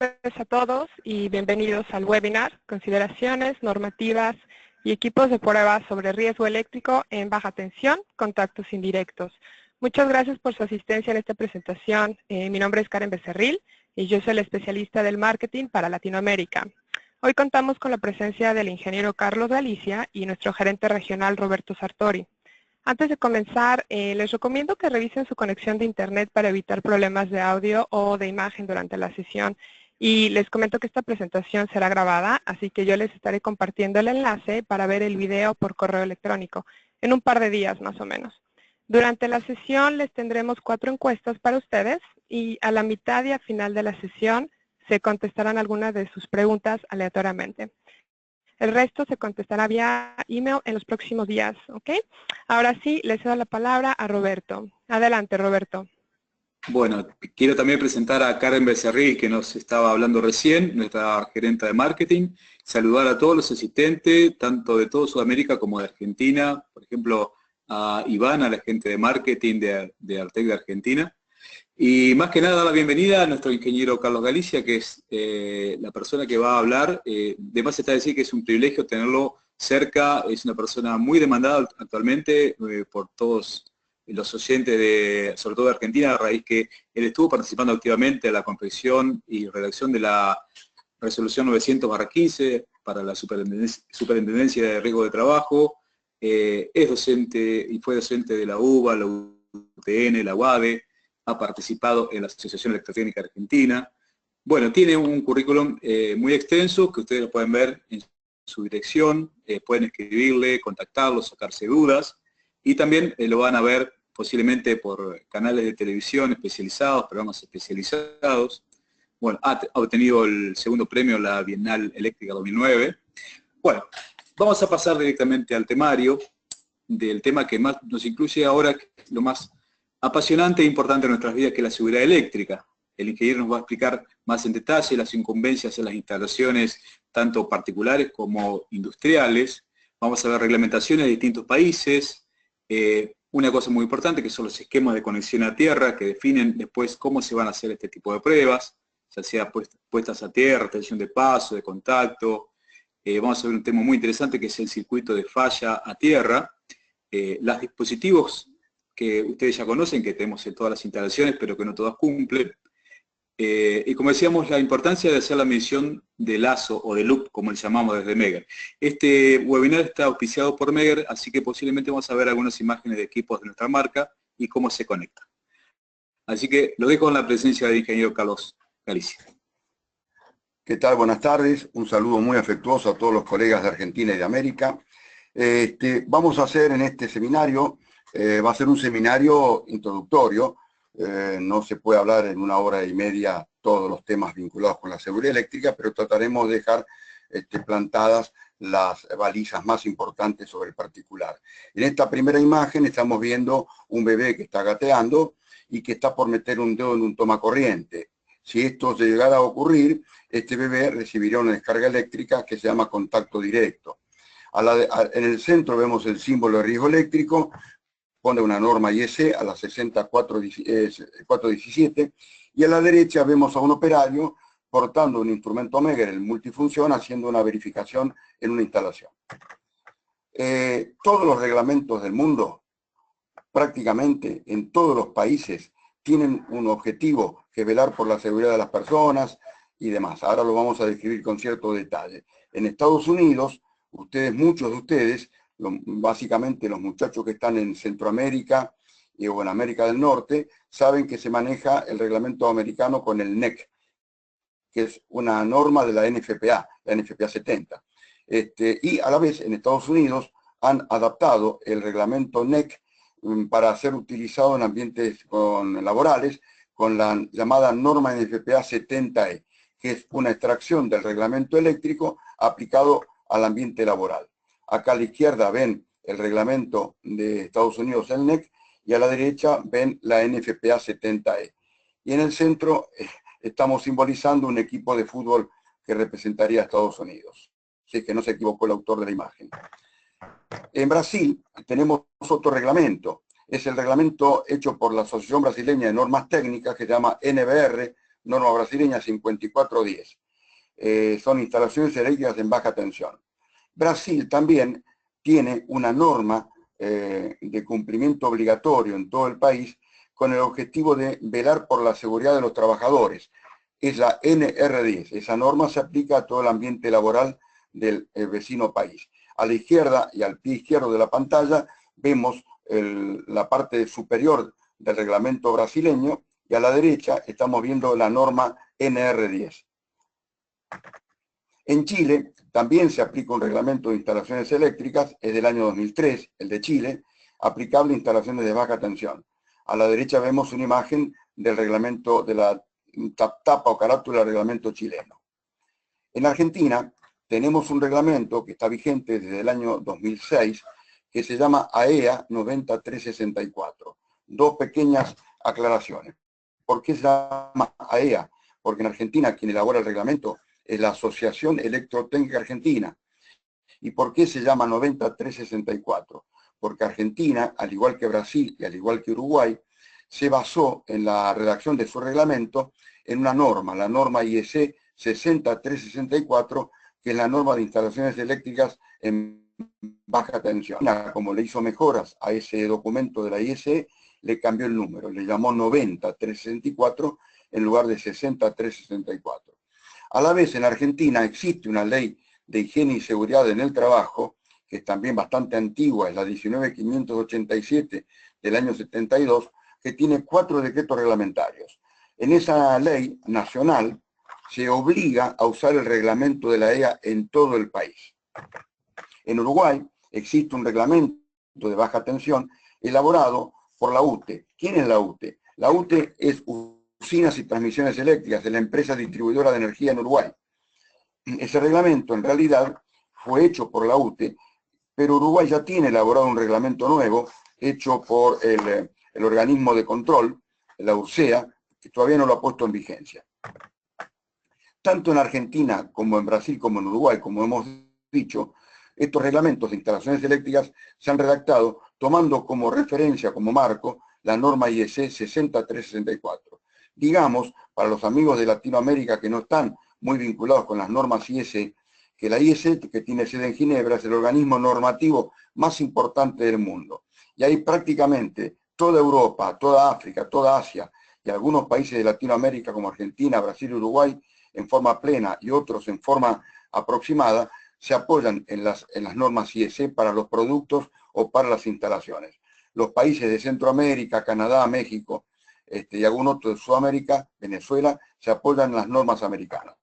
a todos y bienvenidos al webinar Consideraciones, normativas y equipos de prueba sobre riesgo eléctrico en baja tensión, contactos indirectos. Muchas gracias por su asistencia en esta presentación. Mi nombre es Karen Becerril y yo soy la especialista del marketing para Latinoamérica. Hoy contamos con la presencia del ingeniero Carlos Galicia y nuestro gerente regional Roberto Sartori. Antes de comenzar, les recomiendo que revisen su conexión de internet para evitar problemas de audio o de imagen durante la sesión. Y les comento que esta presentación será grabada, así que yo les estaré compartiendo el enlace para ver el video por correo electrónico, en un par de días más o menos. Durante la sesión les tendremos 4 encuestas para ustedes y a la mitad y al final de la sesión se contestarán algunas de sus preguntas aleatoriamente. El resto se contestará vía email en los próximos días, ¿ok? Ahora sí, le cedo la palabra a Roberto. Adelante, Roberto. Bueno, quiero también presentar a Karen Becerril, que nos estaba hablando recién, nuestra gerente de marketing. Saludar a todos los asistentes, tanto de toda Sudamérica como de Argentina. Por ejemplo, a Iván, a la gente de marketing de Artec de Argentina. Y más que nada, dar la bienvenida a nuestro ingeniero Carlos Galicia, que es la persona que va a hablar. De más está decir que es un privilegio tenerlo cerca. Es una persona muy demandada actualmente por todos los oyentes, sobre todo de Argentina, a raíz que él estuvo participando activamente en la confección y redacción de la resolución 900/15 para la Superintendencia de Riesgo de Trabajo. Es docente y fue docente de la UBA, la UTN, la UADE, ha participado en la Asociación Electrotécnica Argentina. Bueno, tiene un currículum muy extenso que ustedes lo pueden ver en su dirección, pueden escribirle, contactarlo, sacarse dudas, y también lo van a ver posiblemente por canales de televisión especializados, programas especializados. Bueno, ha obtenido el segundo premio en la Bienal Eléctrica 2009. Bueno, vamos a pasar directamente al temario, del tema que más nos incluye ahora, lo más apasionante e importante en nuestras vidas, que es la seguridad eléctrica. El ingeniero nos va a explicar más en detalle las incumbencias en las instalaciones, tanto particulares como industriales. Vamos a ver reglamentaciones de distintos países. Una cosa muy importante, que son los esquemas de conexión a tierra, que definen después cómo se van a hacer este tipo de pruebas, ya sea puestas a tierra, tensión de paso, de contacto. Vamos a ver un tema muy interesante, que es el circuito de falla a tierra. Los dispositivos que ustedes ya conocen, que tenemos en todas las instalaciones, pero que no todas cumplen. Y como decíamos, la importancia de hacer la medición de lazo o de loop, como le llamamos desde Megger. Este webinar está auspiciado por Megger, así que posiblemente vamos a ver algunas imágenes de equipos de nuestra marca y cómo se conectan. Así que lo dejo en la presencia del ingeniero Carlos Galicia. ¿Qué tal? Buenas tardes. Un saludo muy afectuoso a todos los colegas de Argentina y de América. Vamos a hacer en este seminario, va a ser un seminario introductorio. No se puede hablar en 1 hora y media todos los temas vinculados con la seguridad eléctrica, pero trataremos de dejar plantadas las balizas más importantes sobre el particular. En esta primera imagen estamos viendo un bebé que está gateando y que está por meter un dedo en un tomacorriente. Si esto llegara a ocurrir, este bebé recibiría una descarga eléctrica que se llama contacto directo. En el centro vemos el símbolo de riesgo eléctrico, pone una norma IEC a la 60417, y a la derecha vemos a un operario portando un instrumento Megger en multifunción, haciendo una verificación en una instalación. Todos los reglamentos del mundo, prácticamente en todos los países, tienen un objetivo, que es velar por la seguridad de las personas y demás. Ahora lo vamos a describir con cierto detalle. En Estados Unidos, muchos de ustedes, básicamente los muchachos que están en Centroamérica o en América del Norte, saben que se maneja el reglamento americano con el NEC, que es una norma de la NFPA 70. Y a la vez en Estados Unidos han adaptado el reglamento NEC para ser utilizado en ambientes laborales con la llamada norma NFPA 70E, que es una extracción del reglamento eléctrico aplicado al ambiente laboral. Acá a la izquierda ven el reglamento de Estados Unidos, el NEC, y a la derecha ven la NFPA 70E. Y en el centro estamos simbolizando un equipo de fútbol que representaría a Estados Unidos. Así que no se equivocó el autor de la imagen. En Brasil tenemos otro reglamento. Es el reglamento hecho por la Asociación Brasileña de Normas Técnicas, que se llama NBR norma brasileña 5410. Son instalaciones eléctricas en baja tensión. Brasil también tiene una norma de cumplimiento obligatorio en todo el país con el objetivo de velar por la seguridad de los trabajadores. Es la NR10. Esa norma se aplica a todo el ambiente laboral del vecino país. A la izquierda y al pie izquierdo de la pantalla vemos la parte superior del reglamento brasileño y a la derecha estamos viendo la norma NR10. En Chile también se aplica un reglamento de instalaciones eléctricas, es del año 2003, el de Chile, aplicable a instalaciones de baja tensión. A la derecha vemos una imagen del reglamento, de la tapa o carátula del reglamento chileno. En Argentina tenemos un reglamento que está vigente desde el año 2006, que se llama AEA 9364. Dos pequeñas aclaraciones. ¿Por qué se llama AEA? Porque en Argentina quien elabora el reglamento es la Asociación Electrotécnica Argentina. ¿Y por qué se llama 9364? Porque Argentina, al igual que Brasil y al igual que Uruguay, se basó en la redacción de su reglamento en una norma, la norma IEC 60364, que es la norma de instalaciones eléctricas en baja tensión. Como le hizo mejoras a ese documento de la IEC, le cambió el número, le llamó 90364 en lugar de 60364. A la vez, en Argentina existe una ley de higiene y seguridad en el trabajo, que es también bastante antigua, es la 19587 del año 72, que tiene 4 decretos reglamentarios. En esa ley nacional se obliga a usar el reglamento de la EA en todo el país. En Uruguay existe un reglamento de baja tensión elaborado por la UTE. ¿Quién es la UTE? La UTE es Usinas y Transmisiones Eléctricas, de la empresa distribuidora de energía en Uruguay. Ese reglamento en realidad fue hecho por la UTE, pero Uruguay ya tiene elaborado un reglamento nuevo hecho por el organismo de control, la URSEA, que todavía no lo ha puesto en vigencia. Tanto en Argentina como en Brasil como en Uruguay, como hemos dicho, estos reglamentos de instalaciones eléctricas se han redactado tomando como referencia, como marco, la norma IEC 60364. Digamos, para los amigos de Latinoamérica que no están muy vinculados con las normas IEC, que la IEC, que tiene sede en Ginebra, es el organismo normativo más importante del mundo. Y ahí prácticamente toda Europa, toda África, toda Asia y algunos países de Latinoamérica como Argentina, Brasil y Uruguay, en forma plena y otros en forma aproximada, se apoyan en las normas IEC para los productos o para las instalaciones. Los países de Centroamérica, Canadá, México y algún otro de Sudamérica, Venezuela, se apoyan en las normas americanas.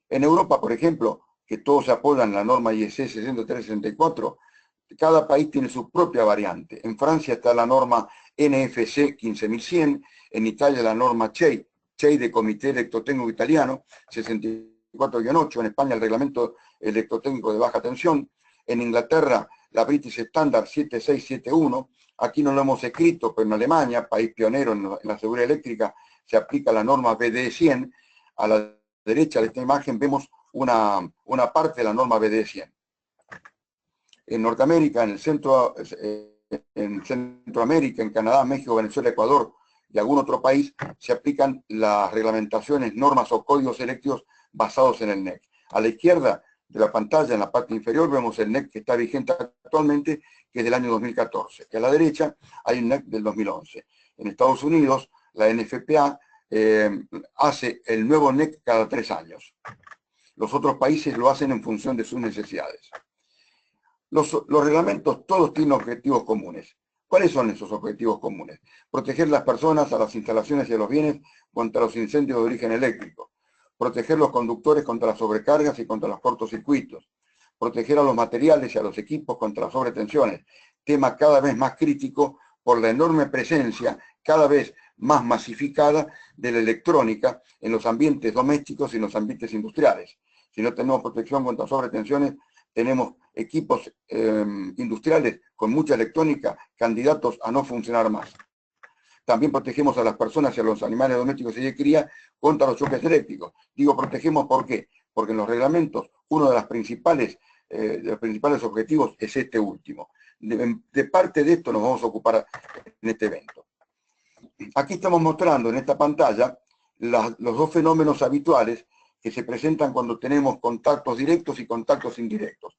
En Europa, por ejemplo, que todos se apoyan en la norma IEC 60364, cada país tiene su propia variante. En Francia está la norma NFC 15100, en Italia la norma CEI de Comité Electrotécnico Italiano, 64-8, en España el reglamento electrotécnico de baja tensión, en Inglaterra la British Standard 7671, aquí no lo hemos escrito, pero en Alemania, país pionero en la seguridad eléctrica, se aplica la norma BDE 100. A la derecha de esta imagen vemos una parte de la norma BDE 100. En Norteamérica, en Centroamérica, en Canadá, México, Venezuela, Ecuador y algún otro país, se aplican las reglamentaciones, normas o códigos eléctricos basados en el NEC. A la izquierda de la pantalla, en la parte inferior, vemos el NEC que está vigente actualmente, que es del año 2014. Y a la derecha hay un NEC del 2011. En Estados Unidos, la NFPA hace el nuevo NEC cada 3 años. Los otros países lo hacen en función de sus necesidades. Los reglamentos todos tienen objetivos comunes. ¿Cuáles son esos objetivos comunes? Proteger las personas, a las instalaciones y a los bienes contra los incendios de origen eléctrico. Proteger los conductores contra las sobrecargas y contra los cortocircuitos. Proteger a los materiales y a los equipos contra las sobretensiones. Tema cada vez más crítico por la enorme presencia, cada vez más masificada, de la electrónica en los ambientes domésticos y en los ambientes industriales. Si no tenemos protección contra sobretensiones, tenemos equipos industriales con mucha electrónica, candidatos a no funcionar más. También protegemos a las personas y a los animales domésticos y de cría contra los choques eléctricos. Digo protegemos, ¿por qué? Porque en los reglamentos uno de los principales objetivos es este último. De parte de esto nos vamos a ocupar en este evento. Aquí estamos mostrando en esta pantalla los dos fenómenos habituales que se presentan cuando tenemos contactos directos y contactos indirectos.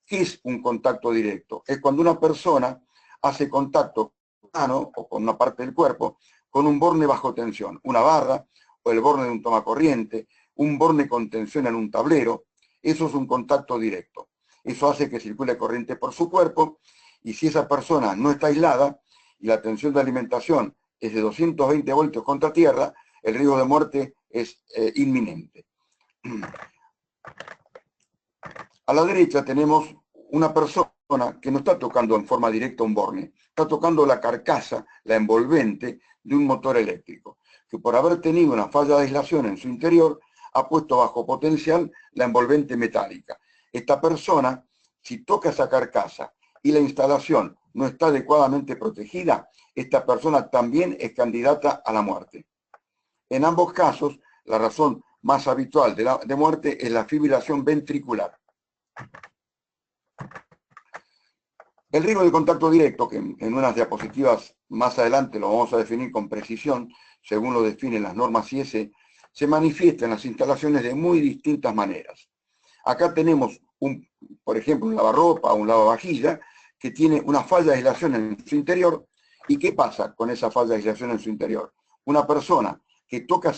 ¿Qué es un contacto directo? Es cuando una persona hace contacto con la mano o con una parte del cuerpo con un borne bajo tensión, una barra o el borne de un tomacorriente, un borne con tensión en un tablero. Eso es un contacto directo. Eso hace que circule corriente por su cuerpo, y si esa persona no está aislada y la tensión de alimentación es de 220 voltios contra tierra, el riesgo de muerte es inminente. A la derecha tenemos una persona que no está tocando en forma directa un borne, está tocando la carcasa, la envolvente de un motor eléctrico, que por haber tenido una falla de aislación en su interior, ha puesto bajo potencial la envolvente metálica. Esta persona, si toca esa carcasa y la instalación no está adecuadamente protegida, esta persona también es candidata a la muerte. En ambos casos, la razón más habitual de muerte es la fibrilación ventricular. El riesgo de contacto directo, que en unas diapositivas más adelante lo vamos a definir con precisión, según lo definen las normas IS, se manifiesta en las instalaciones de muy distintas maneras. Acá tenemos, por ejemplo, un lavarropa o un lavavajilla que tiene una falla de aislación en su interior. ¿Y qué pasa con esa falla de aislación en su interior? Una persona que toca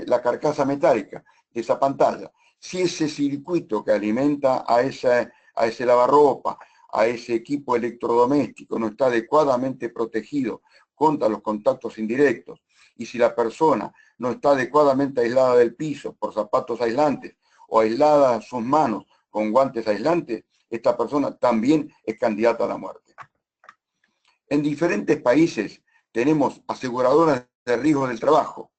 la carcasa metálica de esa pantalla, si ese circuito que alimenta a ese lavarropa, a ese equipo electrodoméstico no está adecuadamente protegido contra los contactos indirectos, y si la persona no está adecuadamente aislada del piso por zapatos aislantes o aislada sus manos con guantes aislantes, esta persona también es candidata a la muerte. En diferentes países tenemos aseguradoras de riesgo del trabajo.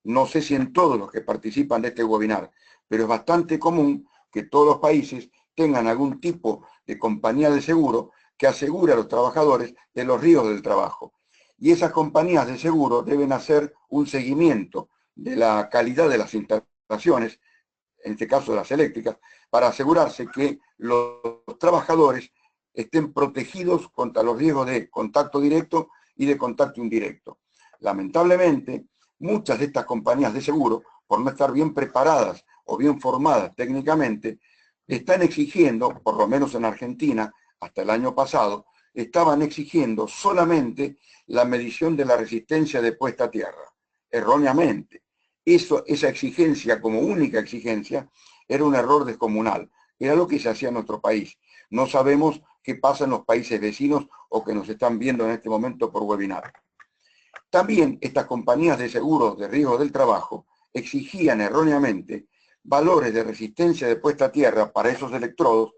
No sé si en todos los que participan de este webinar, pero es bastante común que todos los países tengan algún tipo de compañía de seguro que asegure a los trabajadores de los riesgos del trabajo. Y esas compañías de seguro deben hacer un seguimiento de la calidad de las instalaciones, en este caso de las eléctricas, para asegurarse que los trabajadores estén protegidos contra los riesgos de contacto directo y de contacto indirecto. Lamentablemente, muchas de estas compañías de seguro, por no estar bien preparadas o bien formadas técnicamente, están exigiendo, por lo menos en Argentina, hasta el año pasado, estaban exigiendo solamente la medición de la resistencia de puesta a tierra, erróneamente. Esa exigencia como única exigencia era un error descomunal, era lo que se hacía en nuestro país. No sabemos qué pasa en los países vecinos o que nos están viendo en este momento por webinar. También estas compañías de seguros de riesgo del trabajo exigían erróneamente valores de resistencia de puesta a tierra para esos electrodos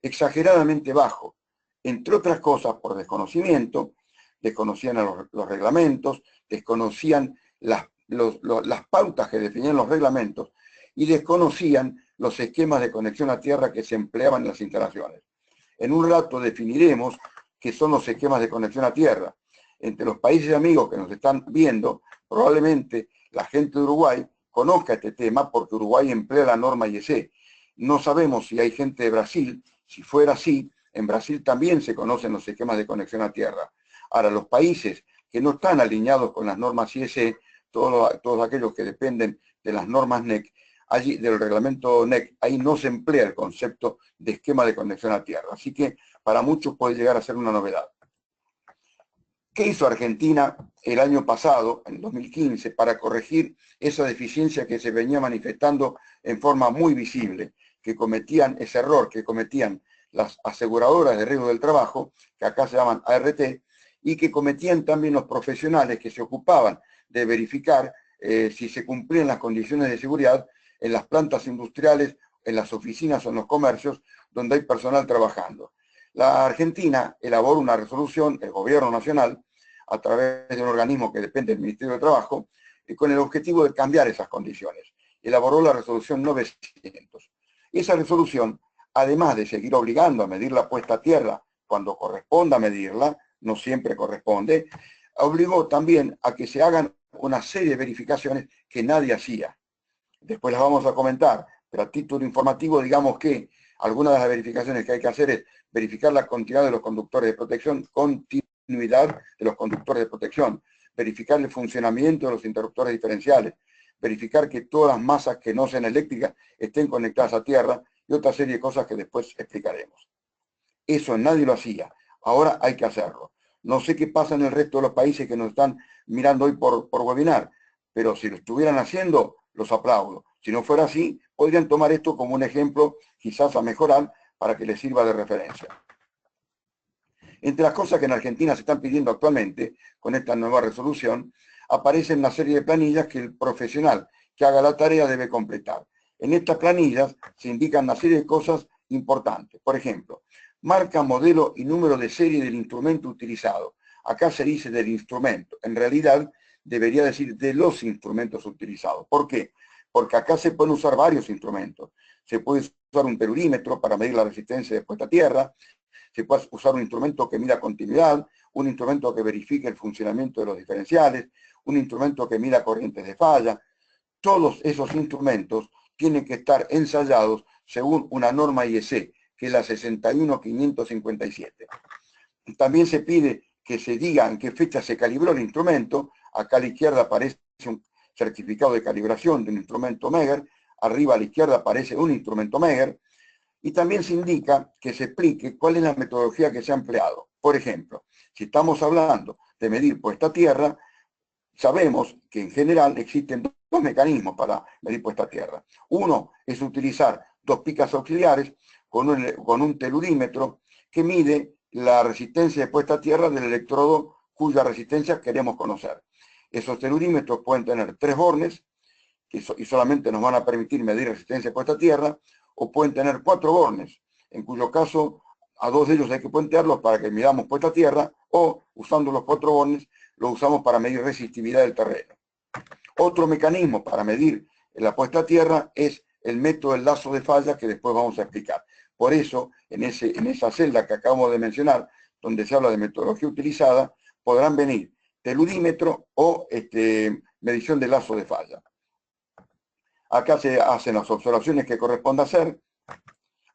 exageradamente bajos, entre otras cosas por desconocimiento. Desconocían los reglamentos, desconocían las pautas que definían los reglamentos y desconocían los esquemas de conexión a tierra que se empleaban en las instalaciones. En un rato definiremos qué son los esquemas de conexión a tierra. Entre los países amigos que nos están viendo, probablemente la gente de Uruguay conozca este tema porque Uruguay emplea la norma IEC. No sabemos si hay gente de Brasil. Si fuera así, en Brasil también se conocen los esquemas de conexión a tierra. Ahora, los países que no están alineados con las normas IEC, todos aquellos que dependen de las normas NEC, allí, del reglamento NEC, ahí no se emplea el concepto de esquema de conexión a tierra. Así que para muchos puede llegar a ser una novedad. ¿Qué hizo Argentina el año pasado, en 2015, para corregir esa deficiencia que se venía manifestando en forma muy visible, que cometían ese error que cometían las aseguradoras de riesgo del trabajo, que acá se llaman ART, y que cometían también los profesionales que se ocupaban de verificar si se cumplían las condiciones de seguridad en las plantas industriales, en las oficinas o en los comercios donde hay personal trabajando? La Argentina elaboró una resolución, el gobierno nacional, a través de un organismo que depende del Ministerio de Trabajo, con el objetivo de cambiar esas condiciones. Elaboró la resolución 900. Esa resolución, además de seguir obligando a medir la puesta a tierra cuando corresponda medirla, no siempre corresponde, obligó también a que se hagan una serie de verificaciones que nadie hacía. Después las vamos a comentar, pero a título informativo digamos que algunas de las verificaciones que hay que hacer es verificar la continuidad de los conductores de protección, continuidad de los conductores de protección, verificar el funcionamiento de los interruptores diferenciales, verificar que todas las masas que no sean eléctricas estén conectadas a tierra y otra serie de cosas que después explicaremos. Eso nadie lo hacía, ahora hay que hacerlo. No sé qué pasa en el resto de los países que nos están mirando hoy por webinar, pero si lo estuvieran haciendo, los aplaudo. Si no fuera así, podrían tomar esto como un ejemplo, quizás a mejorar, para que les sirva de referencia. Entre las cosas que en Argentina se están pidiendo actualmente, con esta nueva resolución, aparecen una serie de planillas que el profesional que haga la tarea debe completar. En estas planillas se indican una serie de cosas importantes. Por ejemplo, marca, modelo y número de serie del instrumento utilizado. Acá se dice del instrumento. En realidad, debería decir de los instrumentos utilizados. ¿Por qué? Porque acá se pueden usar varios instrumentos. Se puede usar un telurímetro para medir la resistencia de puesta a tierra, se puede usar un instrumento que mida continuidad, un instrumento que verifique el funcionamiento de los diferenciales, un instrumento que mida corrientes de falla. Todos esos instrumentos tienen que estar ensayados según una norma IEC, que es la 61557. También se pide que se diga en qué fecha se calibró el instrumento. Acá a la izquierda aparece un certificado de calibración de un instrumento Meger, arriba a la izquierda aparece un instrumento Meger, y también se indica que se explique cuál es la metodología que se ha empleado. Por ejemplo, si estamos hablando de medir puesta a tierra, sabemos que en general existen dos mecanismos para medir puesta a tierra. Uno es utilizar dos picas auxiliares con un telurímetro que mide la resistencia de puesta a tierra del electrodo cuya resistencia queremos conocer. Esos telurímetros pueden tener 3 bornes y solamente nos van a permitir medir resistencia de puesta a tierra, o pueden tener 4 bornes, en cuyo caso a 2 de ellos hay que puentearlos para que midamos puesta a tierra, o usando los 4 bornes los usamos para medir resistividad del terreno. Otro mecanismo para medir la puesta a tierra es el método del lazo de falla, que después vamos a explicar. Por eso, en esa celda que acabamos de mencionar, donde se habla de metodología utilizada, podrán venir telurímetro o medición de lazo de falla. Acá se hacen las observaciones que corresponde hacer.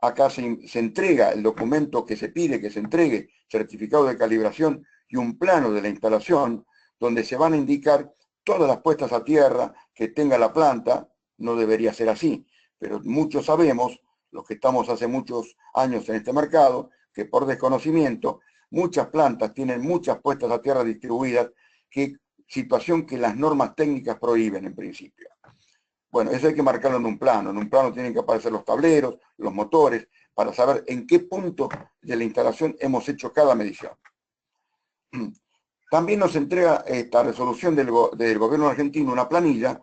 Acá se entrega el documento que se pide que se entregue, certificado de calibración y un plano de la instalación, donde se van a indicar todas las puestas a tierra que tenga la planta. No debería ser así, pero muchos sabemos, los que estamos hace muchos años en este mercado, que por desconocimiento, muchas plantas tienen muchas puestas a tierra distribuidas, situación que las normas técnicas prohíben en principio. Bueno, eso hay que marcarlo en un plano. En un plano tienen que aparecer los tableros, los motores, para saber en qué punto de la instalación hemos hecho cada medición. También nos entrega esta resolución del gobierno argentino una planilla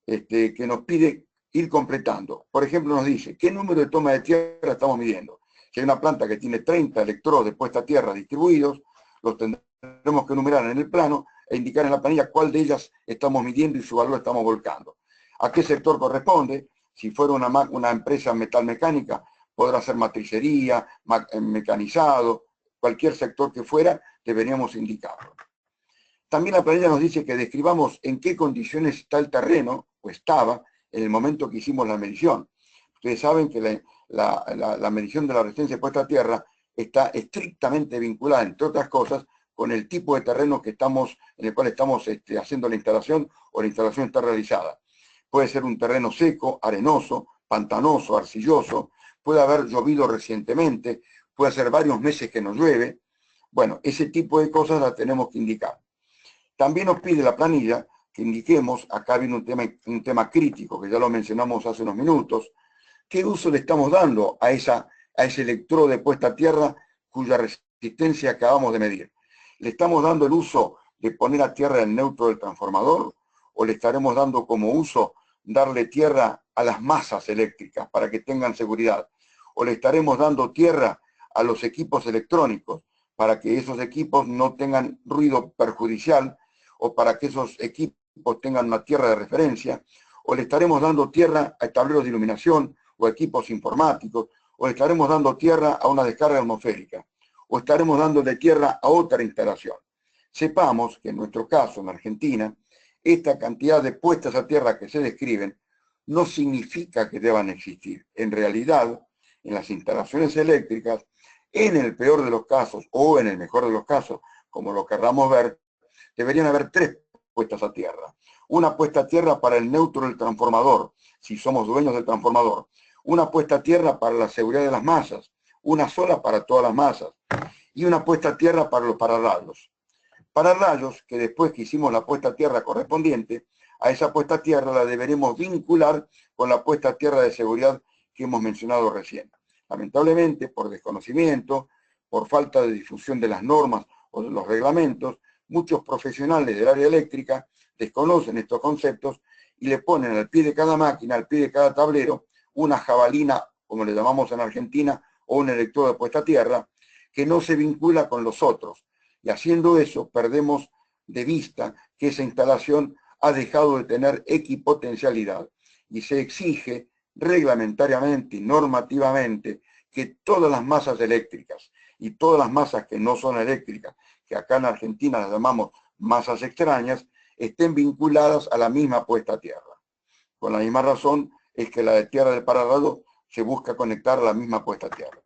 que nos pide ir completando. Por ejemplo, nos dice qué número de toma de tierra estamos midiendo. Si hay una planta que tiene 30 electrodos de puesta a tierra distribuidos, los tendremos que enumerar en el plano e indicar en la planilla cuál de ellas estamos midiendo y su valor estamos volcando. ¿A qué sector corresponde? Si fuera una empresa metalmecánica, podrá ser matricería, mecanizado, cualquier sector que fuera, deberíamos indicarlo. También la planilla nos dice que describamos en qué condiciones está el terreno, o estaba, en el momento que hicimos la medición. Ustedes saben que la medición de la resistencia puesta a tierra está estrictamente vinculada, entre otras cosas, con el tipo de terreno en el cual estamos haciendo la instalación, o la instalación está realizada. Puede ser un terreno seco, arenoso, pantanoso, arcilloso, puede haber llovido recientemente, puede ser varios meses que no llueve. Bueno, ese tipo de cosas las tenemos que indicar. También nos pide la planilla que indiquemos, acá viene un tema crítico, que ya lo mencionamos hace unos minutos, qué uso le estamos dando a ese electrodo de puesta a tierra cuya resistencia acabamos de medir. ¿Le estamos dando el uso de poner a tierra el neutro del transformador? ¿O le estaremos dando como uso darle tierra a las masas eléctricas para que tengan seguridad? ¿O le estaremos dando tierra a los equipos electrónicos para que esos equipos no tengan ruido perjudicial, o para que esos equipos tengan una tierra de referencia? ¿O le estaremos dando tierra a tableros de iluminación o equipos informáticos? ¿O le estaremos dando tierra a una descarga atmosférica? ¿O estaremos dándole tierra a otra instalación? Sepamos que en nuestro caso, en Argentina, esta cantidad de puestas a tierra que se describen no significa que deban existir. En realidad, en las instalaciones eléctricas, en el peor de los casos o en el mejor de los casos, como lo querramos ver, deberían haber 3 puestas a tierra. Una puesta a tierra para el neutro del transformador, si somos dueños del transformador. Una puesta a tierra para la seguridad de las masas, una sola para todas las masas. Y una puesta a tierra para los pararrayos. Pararrayos que después que hicimos la puesta a tierra correspondiente, a esa puesta a tierra la deberemos vincular con la puesta a tierra de seguridad que hemos mencionado recién. Lamentablemente, por desconocimiento, por falta de difusión de las normas o de los reglamentos, muchos profesionales del área eléctrica desconocen estos conceptos y le ponen al pie de cada máquina, al pie de cada tablero, una jabalina, como le llamamos en Argentina, o un electrodo de puesta a tierra, que no se vincula con los otros. Y haciendo eso, perdemos de vista que esa instalación ha dejado de tener equipotencialidad y se exige reglamentariamente y normativamente que todas las masas eléctricas y todas las masas que no son eléctricas, que acá en Argentina las llamamos masas extrañas, estén vinculadas a la misma puesta a tierra. Con la misma razón es que la de tierra del pararrayo se busca conectar a la misma puesta a tierra.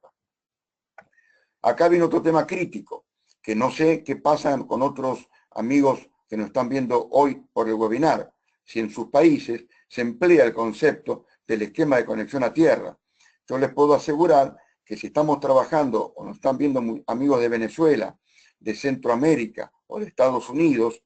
Acá viene otro tema crítico, que no sé qué pasa con otros amigos que nos están viendo hoy por el webinar, si en sus países se emplea el concepto del esquema de conexión a tierra. Yo les puedo asegurar que si estamos trabajando o nos están viendo amigos de Venezuela, de Centroamérica o de Estados Unidos,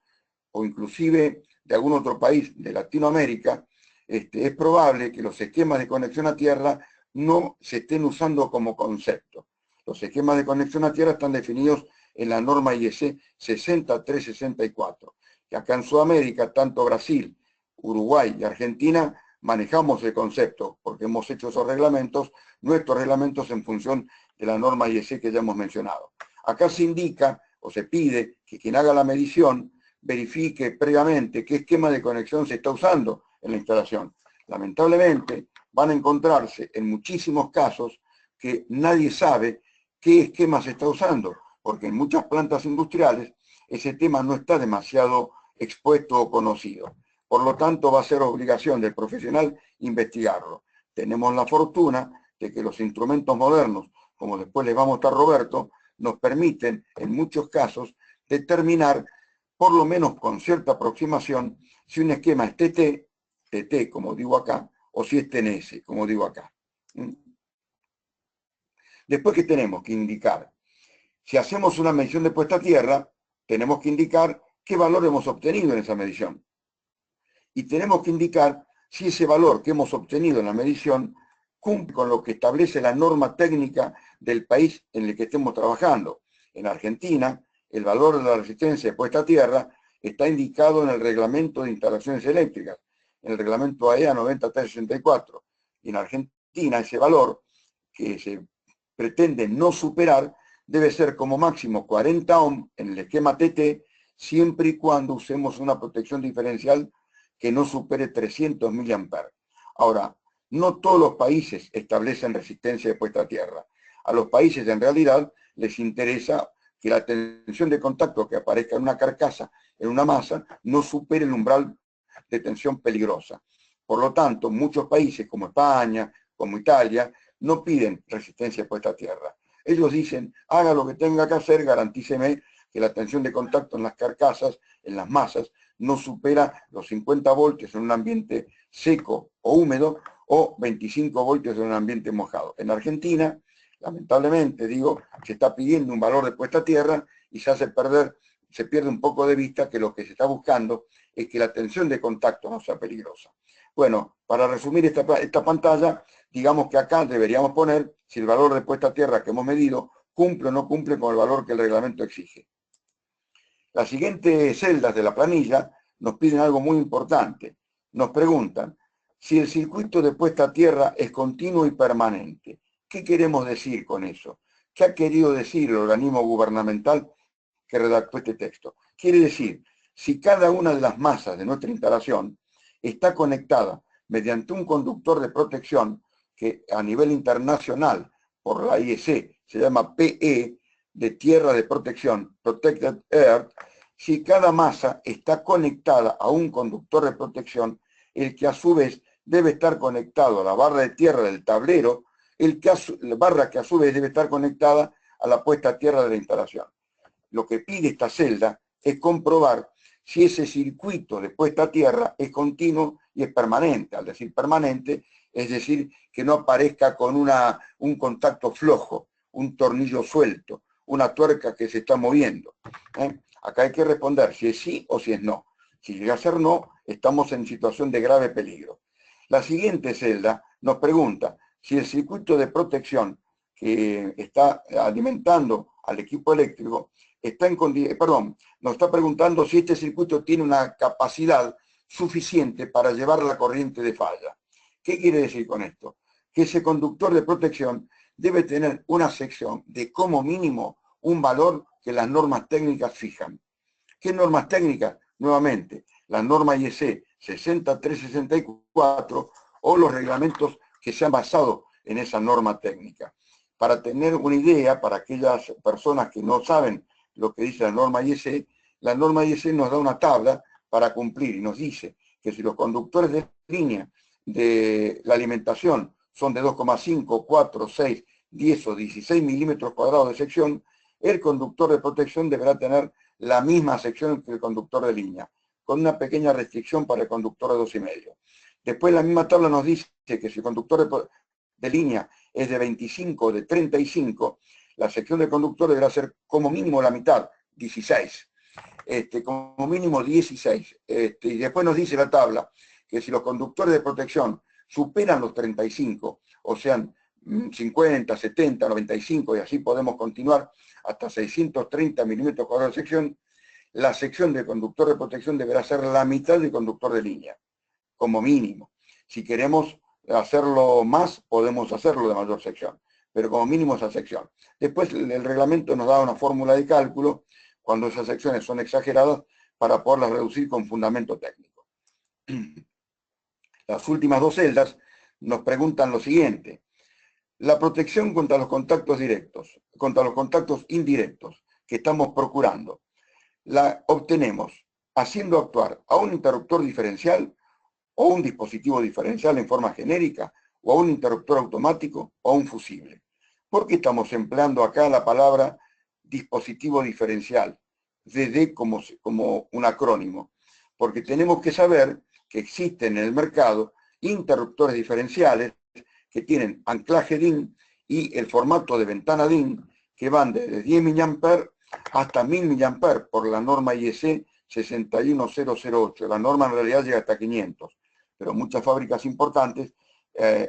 o inclusive de algún otro país de Latinoamérica, es probable que los esquemas de conexión a tierra no se estén usando como concepto. Los esquemas de conexión a tierra están definidos en la norma IEC 60364, que acá en Sudamérica, tanto Brasil, Uruguay y Argentina, manejamos el concepto, porque hemos hecho esos reglamentos, nuestros reglamentos en función de la norma IEC que ya hemos mencionado. Acá se indica o se pide que quien haga la medición verifique previamente qué esquema de conexión se está usando en la instalación. Lamentablemente, van a encontrarse en muchísimos casos que nadie sabe qué esquema se está usando, porque en muchas plantas industriales ese tema no está demasiado expuesto o conocido. Por lo tanto, va a ser obligación del profesional investigarlo. Tenemos la fortuna de que los instrumentos modernos, como después les va a mostrar Roberto, nos permiten, en muchos casos, determinar, por lo menos con cierta aproximación, si un esquema es TT, como digo acá, o si es TNS, como digo acá. Después, ¿qué tenemos que indicar? Si hacemos una medición de puesta a tierra, tenemos que indicar qué valor hemos obtenido en esa medición. Y tenemos que indicar si ese valor que hemos obtenido en la medición cumple con lo que establece la norma técnica del país en el que estemos trabajando. En Argentina, el valor de la resistencia de puesta a tierra está indicado en el Reglamento de Instalaciones Eléctricas, en el Reglamento AEA 9364. Y en Argentina, ese valor, que se pretende no superar, debe ser como máximo 40 ohm en el esquema TT, siempre y cuando usemos una protección diferencial que no supere 300 mA. Ahora, no todos los países establecen resistencia de puesta a tierra. A los países en realidad les interesa que la tensión de contacto que aparezca en una carcasa, en una masa, no supere el umbral de tensión peligrosa. Por lo tanto, muchos países como España, como Italia, no piden resistencia de puesta a tierra. Ellos dicen, haga lo que tenga que hacer, garantíceme que la tensión de contacto en las carcasas, en las masas, no supera los 50 voltios en un ambiente seco o húmedo o 25 voltios en un ambiente mojado. En Argentina, lamentablemente, digo, se está pidiendo un valor de puesta a tierra y se pierde un poco de vista que lo que se está buscando es que la tensión de contacto no sea peligrosa. Bueno, para resumir esta pantalla, digamos que acá deberíamos poner si el valor de puesta a tierra que hemos medido cumple o no cumple con el valor que el reglamento exige. Las siguientes celdas de la planilla nos piden algo muy importante. Nos preguntan si el circuito de puesta a tierra es continuo y permanente. ¿Qué queremos decir con eso? ¿Qué ha querido decir el organismo gubernamental que redactó este texto? Quiere decir, si cada una de las masas de nuestra instalación está conectada mediante un conductor de protección que a nivel internacional por la IEC se llama PE, de tierra de protección, Protected Earth, si cada masa está conectada a un conductor de protección, el que a su vez debe estar conectado a la barra de tierra del tablero, la barra que a su vez debe estar conectada a la puesta a tierra de la instalación. Lo que pide esta celda es comprobar si ese circuito de puesta a tierra es continuo y es permanente. Al decir permanente, es decir, que no aparezca con un contacto flojo, un tornillo suelto, una tuerca que se está moviendo. Acá hay que responder si es sí o si es no. Si llega a ser no, estamos en situación de grave peligro. La siguiente celda nos pregunta si el circuito de protección que está alimentando al equipo eléctrico nos está preguntando si este circuito tiene una capacidad suficiente para llevar la corriente de falla. ¿Qué quiere decir con esto? Que ese conductor de protección debe tener una sección de como mínimo un valor que las normas técnicas fijan. ¿Qué normas técnicas? Nuevamente, la norma IEC 60364 o los reglamentos que se han basado en esa norma técnica. Para tener una idea, para aquellas personas que no saben lo que dice la norma IEC nos da una tabla para cumplir y nos dice que si los conductores de línea de la alimentación son de 2,5, 4, 6, 10 o 16 milímetros cuadrados de sección, el conductor de protección deberá tener la misma sección que el conductor de línea, con una pequeña restricción para el conductor de 2,5. Después la misma tabla nos dice que si el conductor de línea es de 25 o de 35, la sección de conductor deberá ser como mínimo la mitad, 16. Como mínimo 16. Y después nos dice la tabla que si los conductores de protección superan los 35, o sean 50, 70, 95, y así podemos continuar hasta 630 milímetros cuadrados de sección, la sección de conductor de protección deberá ser la mitad del conductor de línea, como mínimo. Si queremos hacerlo más, podemos hacerlo de mayor sección, pero como mínimo esa sección. Después el reglamento nos da una fórmula de cálculo cuando esas secciones son exageradas para poderlas reducir con fundamento técnico. Las últimas dos celdas nos preguntan lo siguiente. La protección contra los contactos directos, contra los contactos indirectos que estamos procurando, la obtenemos haciendo actuar a un interruptor diferencial o un dispositivo diferencial en forma genérica, o a un interruptor automático o a un fusible. ¿Por qué estamos empleando acá la palabra dispositivo diferencial? DD como un acrónimo. Porque tenemos que saber que existen en el mercado interruptores diferenciales que tienen anclaje DIN y el formato de ventana DIN que van desde 10 mA hasta 1000 mA por la norma IEC 61008. La norma en realidad llega hasta 500, pero muchas fábricas importantes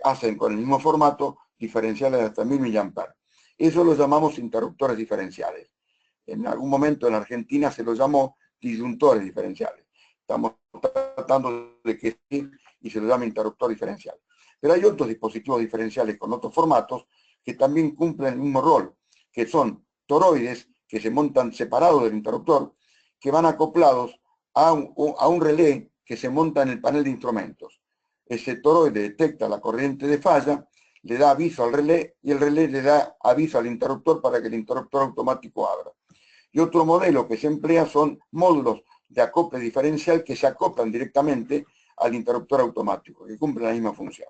hacen con el mismo formato diferenciales de hasta 1000 mA. Eso lo llamamos interruptores diferenciales. En algún momento en Argentina se los llamó disyuntores diferenciales. Estamos tratando de que sí, y se los llama interruptor diferencial. Pero hay otros dispositivos diferenciales con otros formatos que también cumplen el mismo rol, que son toroides que se montan separados del interruptor, que van acoplados a un relé que se monta en el panel de instrumentos. Ese toroide detecta la corriente de falla, le da aviso al relé y el relé le da aviso al interruptor para que el interruptor automático abra. Y otro modelo que se emplea son módulos de acople diferencial que se acoplan directamente al interruptor automático, que cumplen la misma función.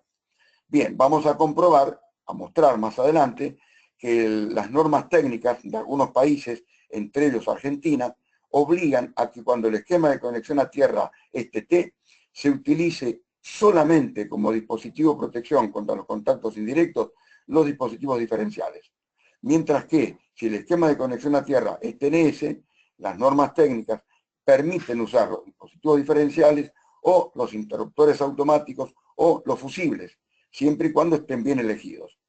Bien, vamos a comprobar, a mostrar más adelante, que las normas técnicas de algunos países, entre ellos Argentina, obligan a que cuando el esquema de conexión a tierra es TT, se utilice solamente como dispositivo de protección contra los contactos indirectos los dispositivos diferenciales. Mientras que, si el esquema de conexión a tierra es TNS, las normas técnicas permiten usar los dispositivos diferenciales o los interruptores automáticos o los fusibles, siempre y cuando estén bien elegidos.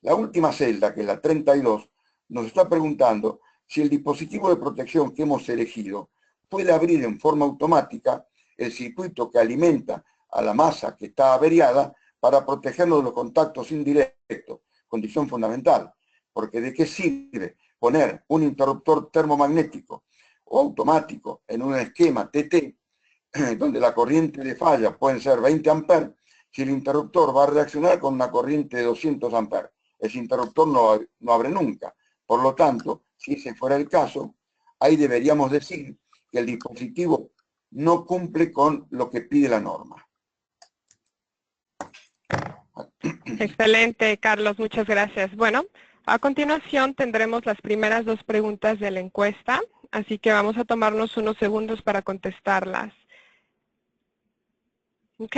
La última celda, que es la 32, nos está preguntando si el dispositivo de protección que hemos elegido puede abrir en forma automática el circuito que alimenta a la masa que está averiada para protegernos de los contactos indirectos, condición fundamental, porque ¿de qué sirve poner un interruptor termomagnético o automático en un esquema TT, donde la corriente de falla pueden ser 20 amperes, si el interruptor va a reaccionar con una corriente de 200 amperes? Ese interruptor no abre nunca. Por lo tanto, si ese fuera el caso, ahí deberíamos decir que el dispositivo no cumple con lo que pide la norma. Excelente, Carlos, muchas gracias. Bueno, a continuación tendremos las primeras dos preguntas de la encuesta. así que vamos a tomarnos unos segundos para contestarlas. ¿Ok?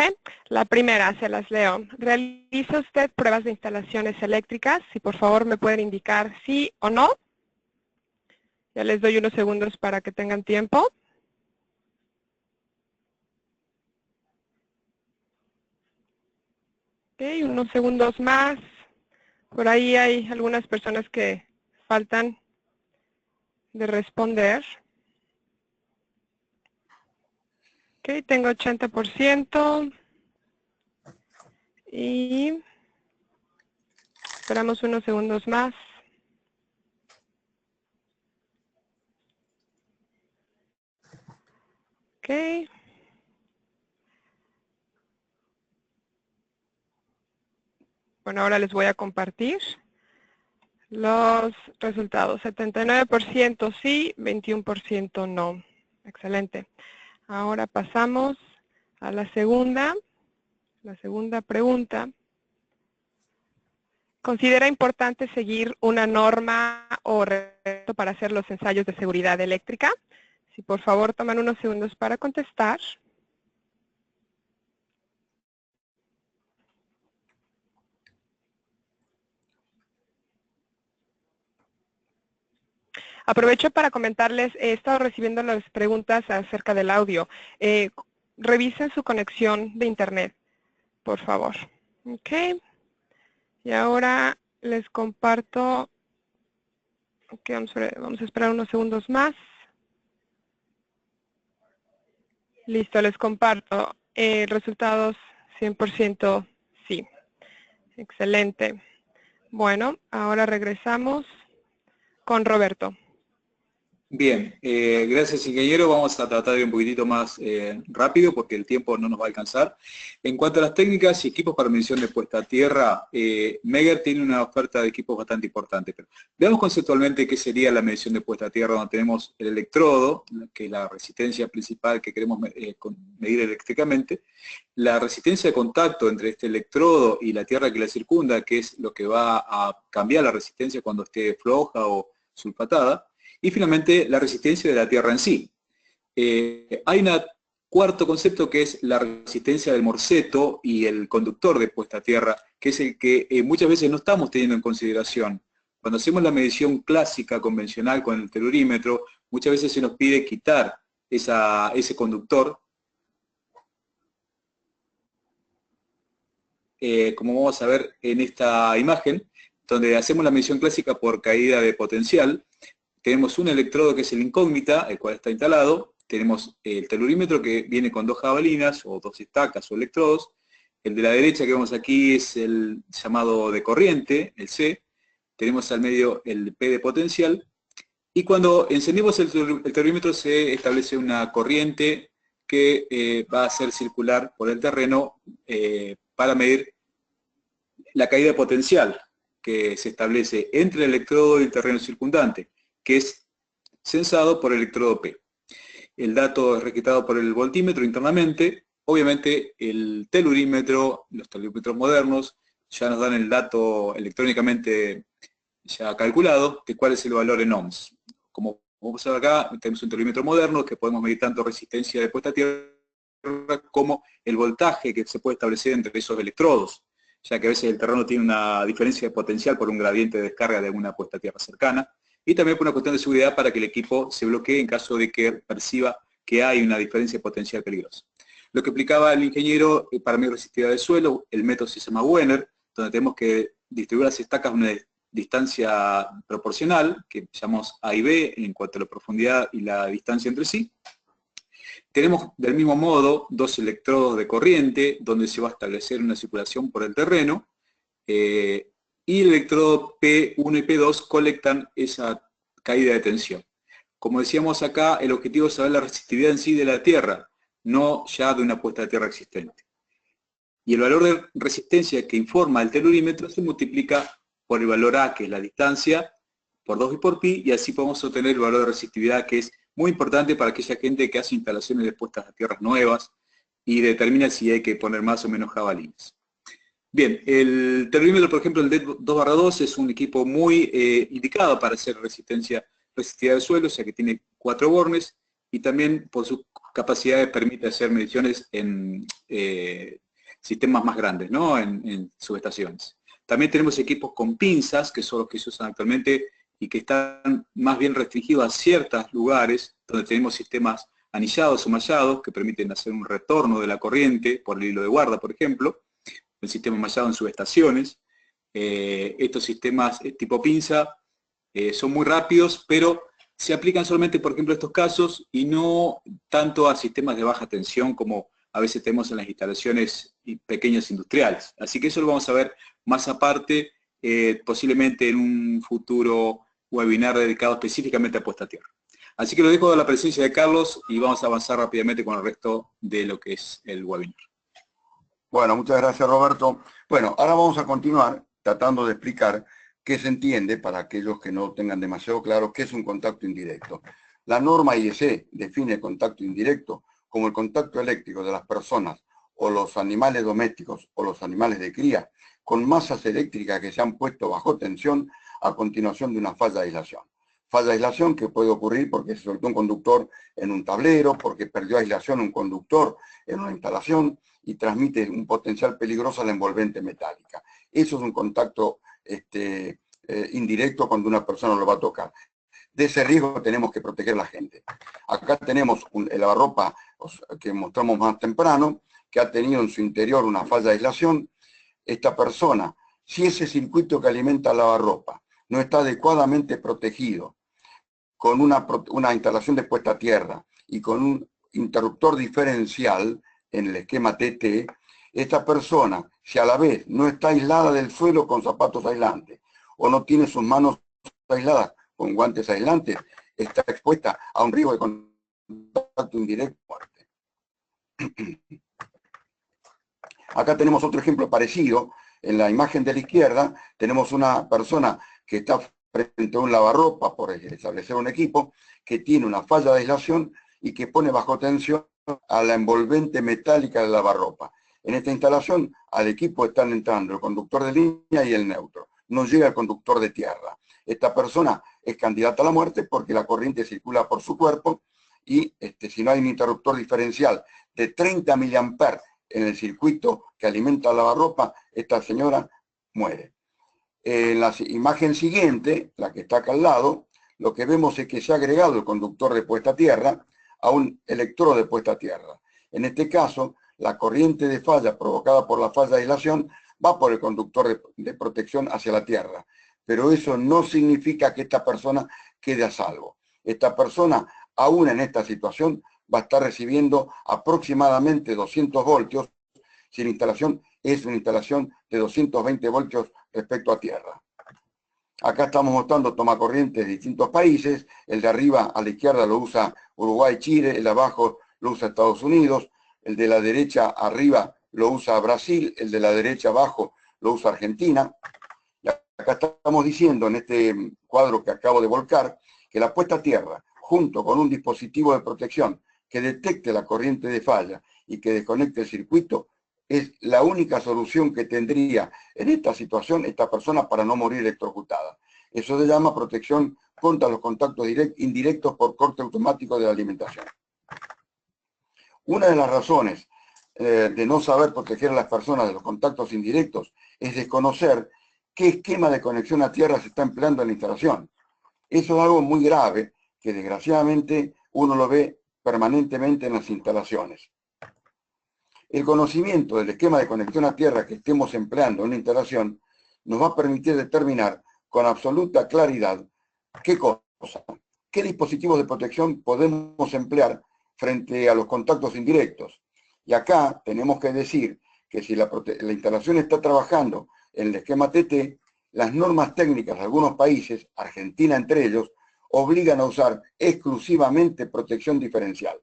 La primera, se las leo. ¿Realiza usted pruebas de instalaciones eléctricas? Si por favor me pueden indicar sí o no. Ya les doy unos segundos para que tengan tiempo. Ok, unos segundos más. Por ahí hay algunas personas que faltan de responder. Ok, tengo 80%. Y esperamos unos segundos más. Ok. Bueno, ahora les voy a compartir los resultados. 79% sí, 21% no. Excelente. Ahora pasamos a la segunda pregunta. ¿Considera importante seguir una norma o reto para hacer los ensayos de seguridad eléctrica? Si por favor toman unos segundos para contestar. Aprovecho para comentarles, he estado recibiendo las preguntas acerca del audio. Revisen su conexión de internet, por favor. Ok. Y ahora les comparto. Ok, vamos a esperar unos segundos más. Listo, les comparto. Resultados 100% sí. Excelente. Bueno, ahora regresamos con Roberto. Bien, gracias ingeniero. Vamos a tratar de ir un poquitito más rápido porque el tiempo no nos va a alcanzar. En cuanto a las técnicas y equipos para medición de puesta a tierra, Megger tiene una oferta de equipos bastante importante. Pero veamos conceptualmente qué sería la medición de puesta a tierra, donde tenemos el electrodo, que es la resistencia principal que queremos medir eléctricamente, la resistencia de contacto entre este electrodo y la tierra que la circunda, que es lo que va a cambiar la resistencia cuando esté floja o sulfatada, y finalmente la resistencia de la tierra en sí. Hay un cuarto concepto que es la resistencia del morseto y el conductor de puesta a tierra, que es el que muchas veces no estamos teniendo en consideración. Cuando hacemos la medición clásica, convencional con el telurímetro, muchas veces se nos pide quitar ese conductor. Como vamos a ver en esta imagen, donde hacemos la medición clásica por caída de potencial. Tenemos un electrodo que es el incógnita, el cual está instalado. Tenemos el telurímetro que viene con dos jabalinas o dos estacas o electrodos. El de la derecha que vemos aquí es el llamado de corriente, el C. Tenemos al medio el P de potencial. Y cuando encendemos el telurímetro se establece una corriente que va a hacer circular por el terreno para medir la caída de potencial que se establece entre el electrodo y el terreno circundante, que es censado por el electrodo P. El dato es registrado por el voltímetro internamente. Obviamente el telurímetro, los telurímetros modernos, ya nos dan el dato electrónicamente ya calculado de cuál es el valor en ohms. Como vamos a ver acá, tenemos un telurímetro moderno que podemos medir tanto resistencia de puesta a tierra como el voltaje que se puede establecer entre esos electrodos, ya que a veces el terreno tiene una diferencia de potencial por un gradiente de descarga de alguna puesta a tierra cercana, y también por una cuestión de seguridad para que el equipo se bloquee en caso de que perciba que hay una diferencia de potencial peligrosa. Lo que explicaba el ingeniero para medir resistividad del suelo, el método se llama Wenner, donde tenemos que distribuir las estacas a una distancia proporcional, que llamamos A y B en cuanto a la profundidad y la distancia entre sí. Tenemos del mismo modo dos electrodos de corriente, donde se va a establecer una circulación por el terreno, y el electrodo P1 y P2 colectan esa caída de tensión. Como decíamos acá, el objetivo es saber la resistividad en sí de la Tierra, no ya de una puesta de tierra existente. Y el valor de resistencia que informa el telurímetro se multiplica por el valor A, que es la distancia, por 2 y por pi, y así podemos obtener el valor de resistividad, que es muy importante para aquella gente que hace instalaciones de puestas a tierras nuevas y determina si hay que poner más o menos jabalines. Bien, el telurímetro, por ejemplo, el D2/2 es un equipo muy indicado para hacer resistividad del suelo, o sea que tiene 4 bornes, y también por sus capacidades permite hacer mediciones en sistemas más grandes, ¿no? En subestaciones. También tenemos equipos con pinzas, que son los que se usan actualmente y que están más bien restringidos a ciertos lugares donde tenemos sistemas anillados o mallados que permiten hacer un retorno de la corriente por el hilo de guarda, por ejemplo, el sistema mallado en subestaciones. Estos sistemas tipo pinza son muy rápidos, pero se aplican solamente, por ejemplo, a estos casos y no tanto a sistemas de baja tensión como a veces tenemos en las instalaciones pequeñas industriales. Así que eso lo vamos a ver más aparte, posiblemente en un futuro webinar dedicado específicamente a puesta a tierra. Así que lo dejo a la presencia de Carlos y vamos a avanzar rápidamente con el resto de lo que es el webinar. Bueno, muchas gracias, Roberto. Bueno, ahora vamos a continuar tratando de explicar qué se entiende para aquellos que no tengan demasiado claro qué es un contacto indirecto. La norma IEC define el contacto indirecto como el contacto eléctrico de las personas o los animales domésticos o los animales de cría con masas eléctricas que se han puesto bajo tensión a continuación de una falla de aislación. Falla de aislación que puede ocurrir porque se soltó un conductor en un tablero, porque perdió aislación un conductor en una instalación y transmite un potencial peligroso a la envolvente metálica. Eso es un contacto indirecto cuando una persona lo va a tocar. De ese riesgo tenemos que proteger a la gente. Acá tenemos el lavarropa que mostramos más temprano, que ha tenido en su interior una falla de aislación. Esta persona, si ese circuito que alimenta el lavarropa no está adecuadamente protegido, con una instalación de puesta a tierra y con un interruptor diferencial en el esquema TT, esta persona, si a la vez no está aislada del suelo con zapatos aislantes o no tiene sus manos aisladas con guantes aislantes, está expuesta a un riesgo de contacto indirecto fuerte. Acá tenemos otro ejemplo parecido. En la imagen de la izquierda tenemos una persona que está frente a un lavarropa por establecer un equipo, que tiene una falla de aislación y que pone bajo tensión a la envolvente metálica del lavarropa. En esta instalación al equipo están entrando el conductor de línea y el neutro. No llega el conductor de tierra. Esta persona es candidata a la muerte porque la corriente circula por su cuerpo y si no hay un interruptor diferencial de 30 mA en el circuito que alimenta el lavarropa, esta señora muere. En la imagen siguiente, la que está acá al lado, lo que vemos es que se ha agregado el conductor de puesta a tierra a un electrodo de puesta a tierra. En este caso, la corriente de falla provocada por la falla de aislación va por el conductor de protección hacia la tierra. Pero eso no significa que esta persona quede a salvo. Esta persona, aún en esta situación, va a estar recibiendo aproximadamente 200 voltios si la instalación es una instalación de 220 voltios respecto a tierra. Acá estamos mostrando tomacorrientes de distintos países. El de arriba a la izquierda lo usa Uruguay, Chile, el de abajo lo usa Estados Unidos, el de la derecha arriba lo usa Brasil, el de la derecha abajo lo usa Argentina. Y acá estamos diciendo en este cuadro que acabo de volcar que la puesta a tierra, junto con un dispositivo de protección que detecte la corriente de falla y que desconecte el circuito, es la única solución que tendría en esta situación esta persona para no morir electrocutada. Eso se llama protección contra los contactos indirectos por corte automático de la alimentación. Una de las razones de no saber proteger a las personas de los contactos indirectos es desconocer qué esquema de conexión a tierra se está empleando en la instalación. Eso es algo muy grave que desgraciadamente uno lo ve permanentemente en las instalaciones. El conocimiento del esquema de conexión a tierra que estemos empleando en una instalación nos va a permitir determinar con absoluta claridad qué cosa, qué dispositivos de protección podemos emplear frente a los contactos indirectos. Y acá tenemos que decir que si la instalación está trabajando en el esquema TT, las normas técnicas de algunos países, Argentina entre ellos, obligan a usar exclusivamente protección diferencial.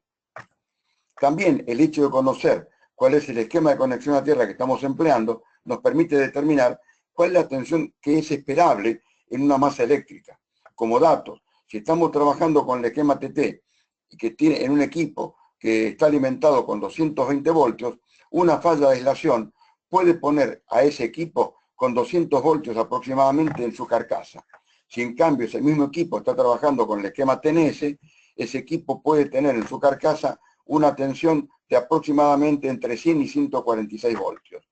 También el hecho de conocer cuál es el esquema de conexión a tierra que estamos empleando nos permite determinar cuál es la tensión que es esperable en una masa eléctrica. Como datos, si estamos trabajando con el esquema TT y que tiene en un equipo que está alimentado con 220 voltios, una falla de aislación puede poner a ese equipo con 200 voltios aproximadamente en su carcasa. Si en cambio ese mismo equipo está trabajando con el esquema TNS, ese equipo puede tener en su carcasa una tensión de aproximadamente entre 100 y 146 voltios.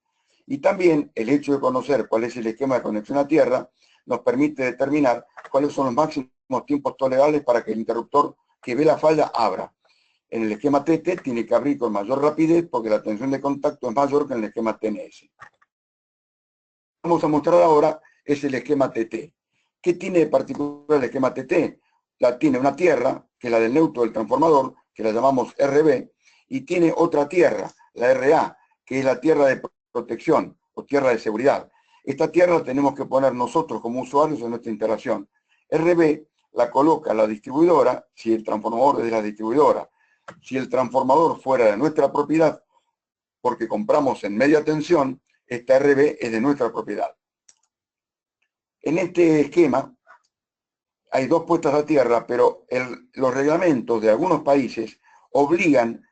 Y también el hecho de conocer cuál es el esquema de conexión a tierra nos permite determinar cuáles son los máximos tiempos tolerables para que el interruptor que ve la falla abra. En el esquema TT tiene que abrir con mayor rapidez porque la tensión de contacto es mayor que en el esquema TNS. Vamos a mostrar ahora es el esquema TT. ¿Qué tiene de particular el esquema TT? Tiene una tierra, que es la del neutro del transformador, que la llamamos RB, y tiene otra tierra, la RA, que es la tierra de protección o tierra de seguridad. Esta tierra la tenemos que poner nosotros como usuarios en nuestra instalación. RB la coloca la distribuidora, si el transformador es de la distribuidora. Si el transformador fuera de nuestra propiedad, porque compramos en media tensión, esta RB es de nuestra propiedad. En este esquema hay dos puestas a tierra, pero los reglamentos de algunos países obligan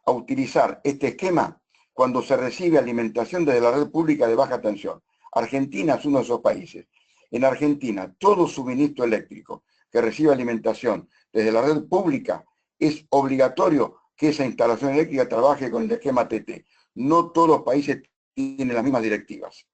a utilizar este esquema cuando se recibe alimentación desde la red pública de baja tensión. Argentina es uno de esos países. En Argentina, todo suministro eléctrico que recibe alimentación desde la red pública es obligatorio que esa instalación eléctrica trabaje con el esquema TT. No todos los países tienen las mismas directivas.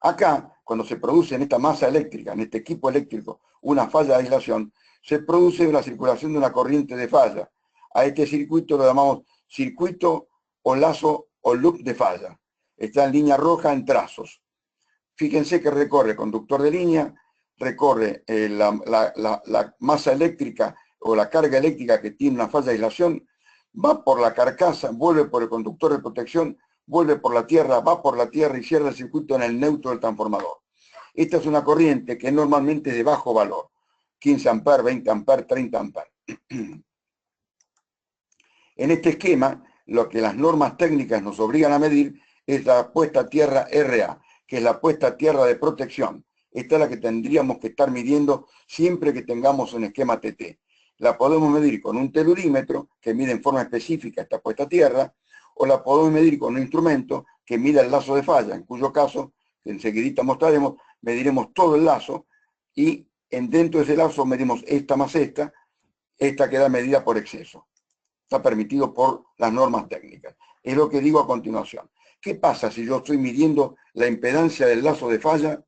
Acá, cuando se produce en esta masa eléctrica, en este equipo eléctrico, una falla de aislación, se produce la circulación de una corriente de falla. A este circuito lo llamamos circuito o lazo o loop de falla. Está en línea roja en trazos. Fíjense que recorre conductor de línea, recorre la masa eléctrica o la carga eléctrica que tiene una falla de aislación, va por la carcasa, vuelve por el conductor de protección, vuelve por la tierra, va por la tierra y cierra el circuito en el neutro del transformador. Esta es una corriente que normalmente es de bajo valor, 15 amperes, 20 amperes, 30 amperes. En este esquema, lo que las normas técnicas nos obligan a medir es la puesta a tierra RA, que es la puesta a tierra de protección. Esta es la que tendríamos que estar midiendo siempre que tengamos un esquema TT. La podemos medir con un telurímetro, que mide en forma específica esta puesta a tierra, o la podemos medir con un instrumento que mida el lazo de falla, en cuyo caso, que enseguidita mostraremos, mediremos todo el lazo y dentro de ese lazo medimos esta más esta queda medida por exceso. Está permitido por las normas técnicas. Es lo que digo a continuación. ¿Qué pasa si yo estoy midiendo la impedancia del lazo de falla,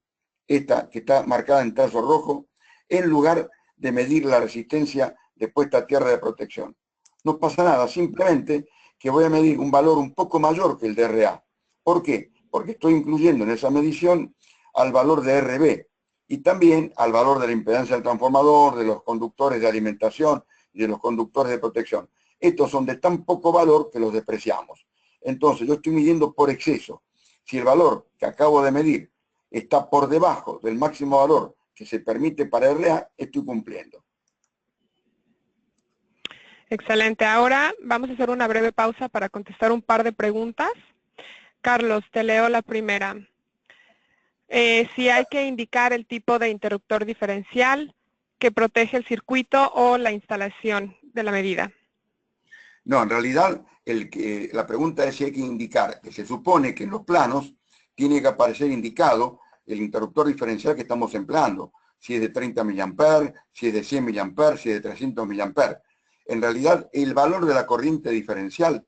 esta que está marcada en trazo rojo, en lugar de medir la resistencia de puesta a tierra de protección? No pasa nada, simplemente que voy a medir un valor un poco mayor que el de RA. ¿Por qué? Porque estoy incluyendo en esa medición al valor de RB y también al valor de la impedancia del transformador, de los conductores de alimentación y de los conductores de protección. Estos son de tan poco valor que los despreciamos. Entonces yo estoy midiendo por exceso. Si el valor que acabo de medir está por debajo del máximo valor que se permite para RA, estoy cumpliendo. Excelente. Ahora vamos a hacer una breve pausa para contestar un par de preguntas. Carlos, te leo la primera. Si hay que indicar el tipo de interruptor diferencial que protege el circuito o la instalación de la medida. No, en realidad la pregunta es si hay que indicar, que se supone que en los planos tiene que aparecer indicado el interruptor diferencial que estamos empleando, si es de 30 mA, si es de 100 mA, si es de 300 mA. En realidad, el valor de la corriente diferencial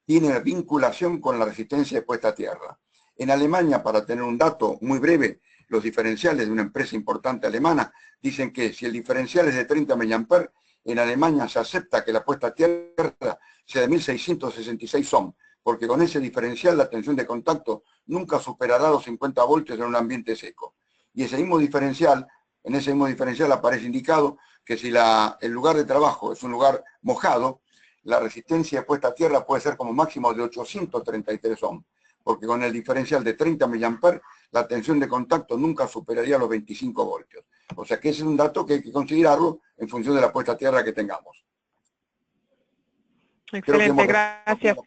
tiene vinculación con la resistencia de puesta a tierra. En Alemania, para tener un dato muy breve, los diferenciales de una empresa importante alemana dicen que si el diferencial es de 30 mA, en Alemania se acepta que la puesta a tierra sea de 1666 ohm, porque con ese diferencial la tensión de contacto nunca superará los 50 voltios en un ambiente seco. Y ese mismo diferencial, en ese mismo diferencial aparece indicado que si el lugar de trabajo es un lugar mojado, la resistencia de puesta a tierra puede ser como máximo de 833 ohm, porque con el diferencial de 30 mA la tensión de contacto nunca superaría los 25 voltios. O sea que ese es un dato que hay que considerarlo en función de la puesta a tierra que tengamos. Excelente, gracias.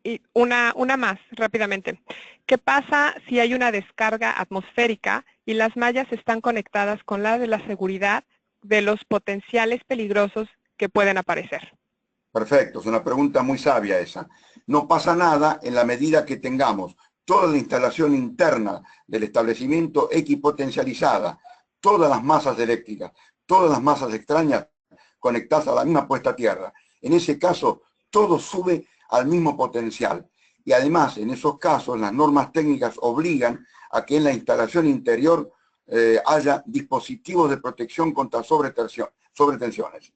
Y una más, rápidamente. ¿Qué pasa si hay una descarga atmosférica y las mallas están conectadas con la de la seguridad de los potenciales peligrosos que pueden aparecer? Perfecto, es una pregunta muy sabia esa. No pasa nada en la medida que tengamos toda la instalación interna del establecimiento equipotencializada, todas las masas eléctricas, todas las masas extrañas conectadas a la misma puesta a tierra. En ese caso, todo sube al mismo potencial. Y además, en esos casos, las normas técnicas obligan a que en la instalación interior haya dispositivos de protección contra sobretensiones.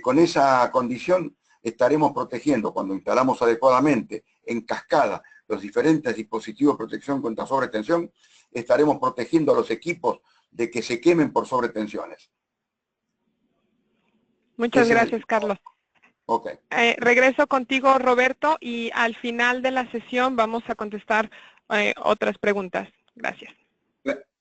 Con esa condición estaremos protegiendo, cuando instalamos adecuadamente en cascada los diferentes dispositivos de protección contra sobretensión, estaremos protegiendo a los equipos de que se quemen por sobretensiones. Muchas gracias, Carlos. Okay. Regreso contigo, Roberto, y al final de la sesión vamos a contestar otras preguntas. Gracias.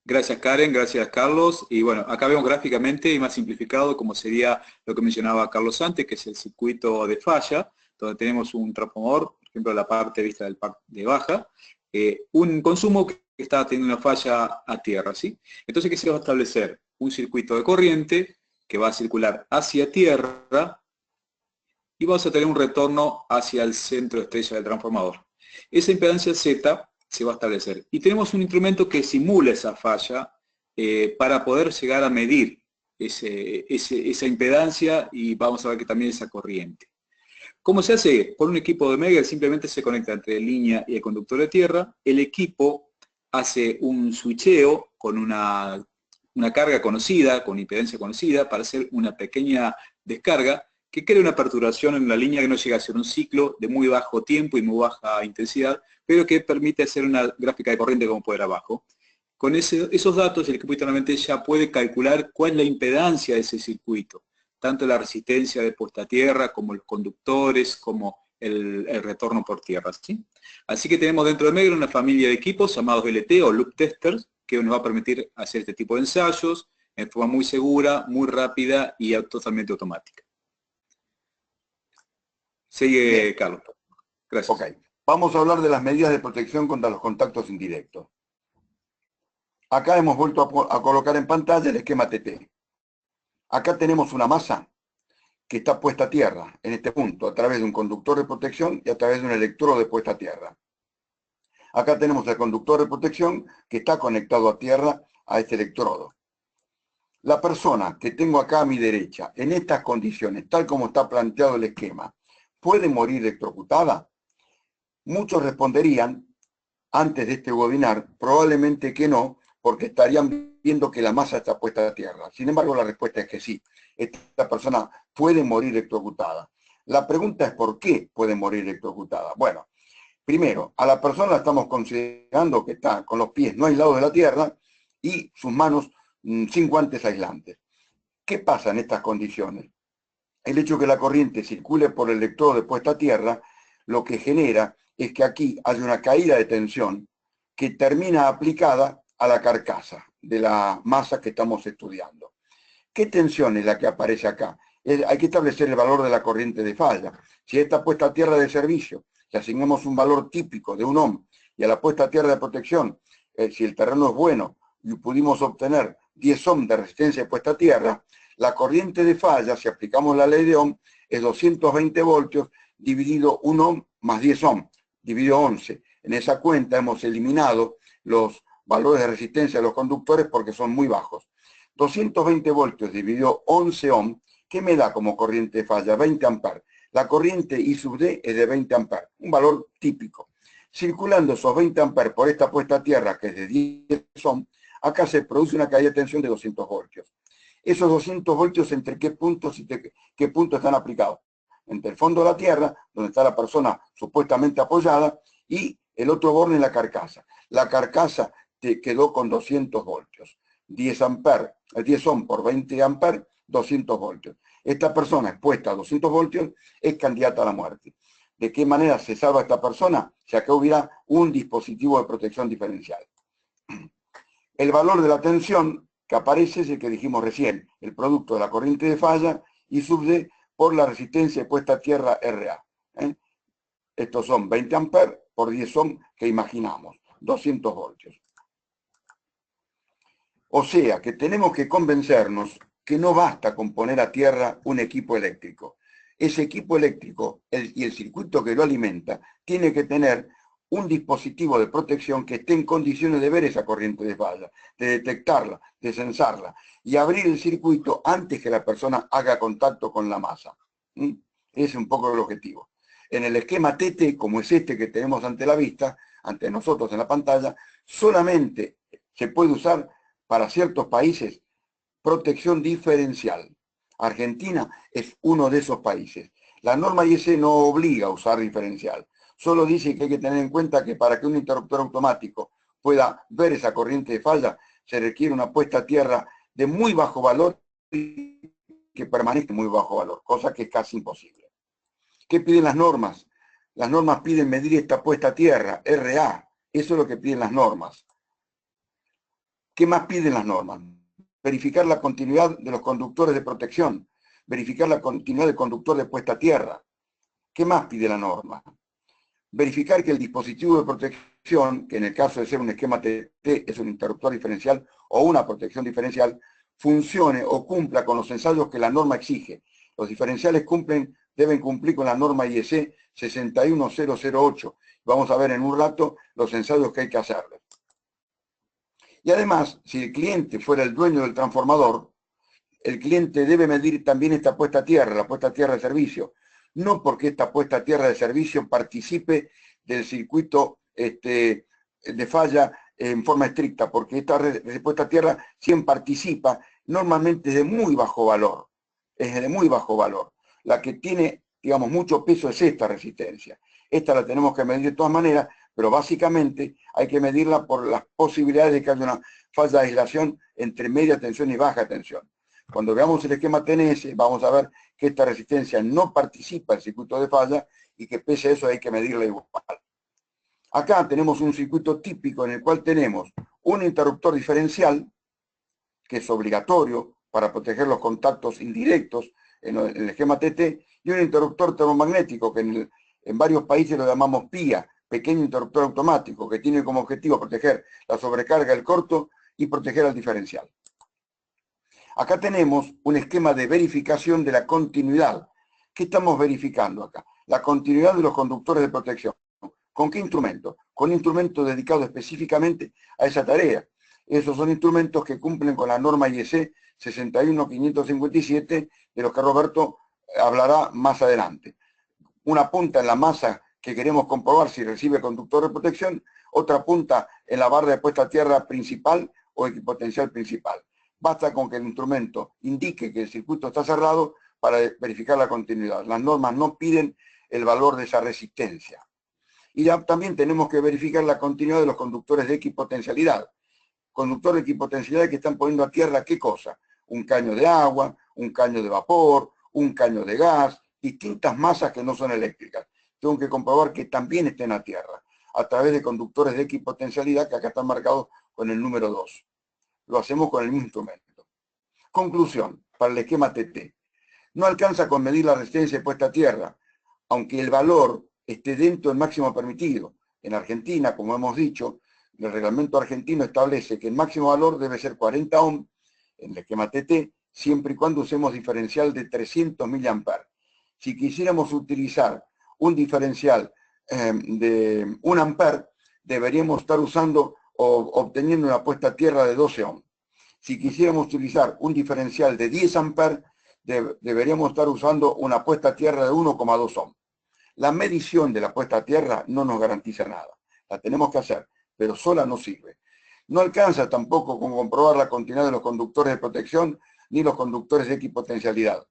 Gracias, Karen, gracias, Carlos. Y bueno, acá vemos gráficamente y más simplificado como sería lo que mencionaba Carlos antes, que es el circuito de falla, donde tenemos un transformador, por ejemplo, la parte vista del par de baja, un consumo que está teniendo una falla a tierra, ¿sí? Entonces, ¿qué se va a establecer? Un circuito de corriente que va a circular hacia tierra y vamos a tener un retorno hacia el centro de estrella del transformador. Esa impedancia Z se va a establecer. Y tenemos un instrumento que simula esa falla para poder llegar a medir esa impedancia y vamos a ver que también esa corriente. ¿Cómo se hace? Por un equipo de Megger simplemente se conecta entre línea y el conductor de tierra. El equipo hace un switcheo con una carga conocida, con impedancia conocida, para hacer una pequeña descarga que crea una perturbación en la línea que no llega a ser un ciclo de muy bajo tiempo y muy baja intensidad, pero que permite hacer una gráfica de corriente como puede ver abajo. Con esos datos el equipo internamente ya puede calcular cuál es la impedancia de ese circuito, tanto la resistencia de puesta a tierra, como los conductores, como el retorno por tierra, ¿sí? Así que tenemos dentro de Megger una familia de equipos llamados LT o Loop Testers, que nos va a permitir hacer este tipo de ensayos en forma muy segura, muy rápida y totalmente automática. Sigue, bien, Carlos. Gracias. Ok. Vamos a hablar de las medidas de protección contra los contactos indirectos. Acá hemos vuelto a colocar en pantalla el esquema TT. Acá tenemos una masa que está puesta a tierra, en este punto, a través de un conductor de protección y a través de un electrodo de puesta a tierra. Acá tenemos el conductor de protección que está conectado a tierra a este electrodo. La persona que tengo acá a mi derecha, en estas condiciones, tal como está planteado el esquema, ¿puede morir electrocutada? Muchos responderían, antes de este webinar, probablemente que no, porque estarían viendo que la masa está puesta a tierra. Sin embargo, la respuesta es que sí. Esta persona puede morir electrocutada. La pregunta es ¿por qué puede morir electrocutada? Bueno, primero, a la persona la estamos considerando que está con los pies no aislados de la tierra y sus manos sin guantes aislantes. ¿Qué pasa en estas condiciones? El hecho de que la corriente circule por el electrodo de puesta a tierra, lo que genera es que aquí hay una caída de tensión que termina aplicada a la carcasa de la masa que estamos estudiando. ¿Qué tensión es la que aparece acá? Hay que establecer el valor de la corriente de falla. Si está puesta a tierra de servicio, si asignamos un valor típico de 1 ohm, y a la puesta a tierra de protección, si el terreno es bueno y pudimos obtener 10 ohm de resistencia de puesta a tierra, la corriente de falla, si aplicamos la ley de Ohm, es 220 voltios dividido 1 ohm más 10 ohm, dividido 11. En esa cuenta hemos eliminado los valores de resistencia de los conductores porque son muy bajos. 220 voltios dividido 11 ohm, ¿qué me da como corriente de falla? 20 amperes. La corriente I sub D es de 20 amperes, un valor típico. Circulando esos 20 amperes por esta puesta a tierra, que es de 10 ohm, acá se produce una caída de tensión de 200 voltios. Esos 200 voltios, ¿entre qué puntos están aplicados? Entre el fondo de la tierra, donde está la persona supuestamente apoyada, y el otro borde en la carcasa. La carcasa te quedó con 200 voltios. 10 ohm por 20 amperes, 200 voltios. Esta persona expuesta a 200 voltios es candidata a la muerte. ¿De qué manera se salva esta persona? Si acá hubiera un dispositivo de protección diferencial. El valor de la tensión que aparece es el que dijimos recién, el producto de la corriente de falla I sub D por la resistencia puesta a tierra RA. Estos son 20 amperes por 10 ohm que imaginamos, 200 voltios. O sea que tenemos que convencernos que no basta con poner a tierra un equipo eléctrico. Ese equipo eléctrico y el circuito que lo alimenta tiene que tener un dispositivo de protección que esté en condiciones de ver esa corriente de falla, de detectarla, de censarla y abrir el circuito antes que la persona haga contacto con la masa. Ese es un poco el objetivo. En el esquema TT, como es este que tenemos ante la vista, ante nosotros en la pantalla, solamente se puede usar para ciertos países protección diferencial. Argentina es uno de esos países. La norma IEC no obliga a usar diferencial. Solo dice que hay que tener en cuenta que para que un interruptor automático pueda ver esa corriente de falla, se requiere una puesta a tierra de muy bajo valor y que permanezca muy bajo valor, cosa que es casi imposible. ¿Qué piden las normas? Las normas piden medir esta puesta a tierra, RA. Eso es lo que piden las normas. ¿Qué más piden las normas? Verificar la continuidad de los conductores de protección, verificar la continuidad del conductor de puesta a tierra. ¿Qué más pide la norma? Verificar que el dispositivo de protección, que en el caso de ser un esquema TT es un interruptor diferencial o una protección diferencial, funcione o cumpla con los ensayos que la norma exige. Los diferenciales deben cumplir con la norma IEC 61008. Vamos a ver en un rato los ensayos que hay que hacerles. Y además, si el cliente fuera el dueño del transformador, el cliente debe medir también esta puesta a tierra, la puesta a tierra de servicio. No porque esta puesta a tierra de servicio participe del circuito de falla en forma estricta, porque esta puesta a tierra siempre participa, normalmente es de muy bajo valor. Es de muy bajo valor. La que tiene, digamos, mucho peso es esta resistencia. Esta la tenemos que medir de todas maneras, pero básicamente hay que medirla por las posibilidades de que haya una falla de aislación entre media tensión y baja tensión. Cuando veamos el esquema TNS, vamos a ver que esta resistencia no participa en el circuito de falla y que pese a eso hay que medirla igual. Acá tenemos un circuito típico en el cual tenemos un interruptor diferencial, que es obligatorio para proteger los contactos indirectos en el esquema TT, y un interruptor termomagnético, que en varios países lo llamamos PIA, pequeño interruptor automático, que tiene como objetivo proteger la sobrecarga del corto y proteger al diferencial. Acá tenemos un esquema de verificación de la continuidad. ¿Qué estamos verificando acá? La continuidad de los conductores de protección. ¿Con qué instrumento? Con instrumentos dedicados específicamente a esa tarea. Esos son instrumentos que cumplen con la norma IEC 61557, de los que Roberto hablará más adelante. Una punta en la masa que queremos comprobar si recibe conductor de protección, otra punta en la barra de puesta a tierra principal o equipotencial principal. Basta con que el instrumento indique que el circuito está cerrado para verificar la continuidad. Las normas no piden el valor de esa resistencia. Y ya también tenemos que verificar la continuidad de los conductores de equipotencialidad. Conductores de equipotencialidad que están poniendo a tierra, ¿qué cosa? Un caño de agua, un caño de vapor, un caño de gas, distintas masas que no son eléctricas. Tengo que comprobar que también estén a tierra, a través de conductores de equipotencialidad que acá están marcados con el número 2. Lo hacemos con el mismo instrumento. Conclusión, para el esquema TT. No alcanza con medir la resistencia de puesta a tierra, aunque el valor esté dentro del máximo permitido. En Argentina, como hemos dicho, el reglamento argentino establece que el máximo valor debe ser 40 ohm en el esquema TT, siempre y cuando usemos diferencial de 300 mA. Si quisiéramos utilizar un diferencial de 1 ampere, deberíamos estar usando o obteniendo una puesta a tierra de 12 ohm. Si quisiéramos utilizar un diferencial de 10 amperes, deberíamos estar usando una puesta a tierra de 1,2 ohm. La medición de la puesta a tierra no nos garantiza nada. La tenemos que hacer, pero sola no sirve. No alcanza tampoco con comprobar la continuidad de los conductores de protección ni los conductores de equipotencialidad.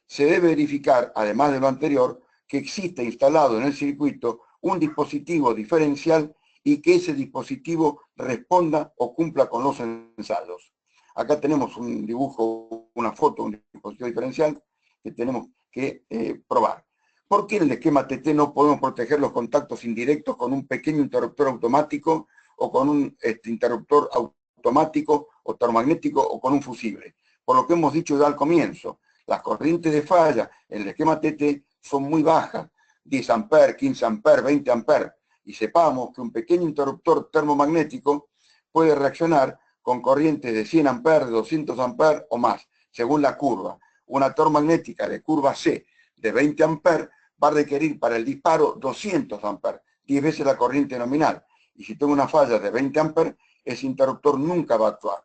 Se debe verificar, además de lo anterior, que existe instalado en el circuito un dispositivo diferencial y que ese dispositivo responda o cumpla con los ensayos. Acá tenemos un dibujo, una foto, un dispositivo diferencial que tenemos que probar. ¿Por qué en el esquema TT no podemos proteger los contactos indirectos con un pequeño interruptor automático o con un interruptor automático o termomagnético o con un fusible? Por lo que hemos dicho ya al comienzo, las corrientes de falla en el esquema TT son muy bajas, 10 amperes, 15 amperes, 20 amperes, y sepamos que un pequeño interruptor termomagnético puede reaccionar con corrientes de 100 amperes, 200 amperes o más, según la curva. Una termomagnética de curva C de 20 amperes va a requerir para el disparo 200 amperes. 10 veces la corriente nominal. Y si tengo una falla de 20 amperes, ese interruptor nunca va a actuar.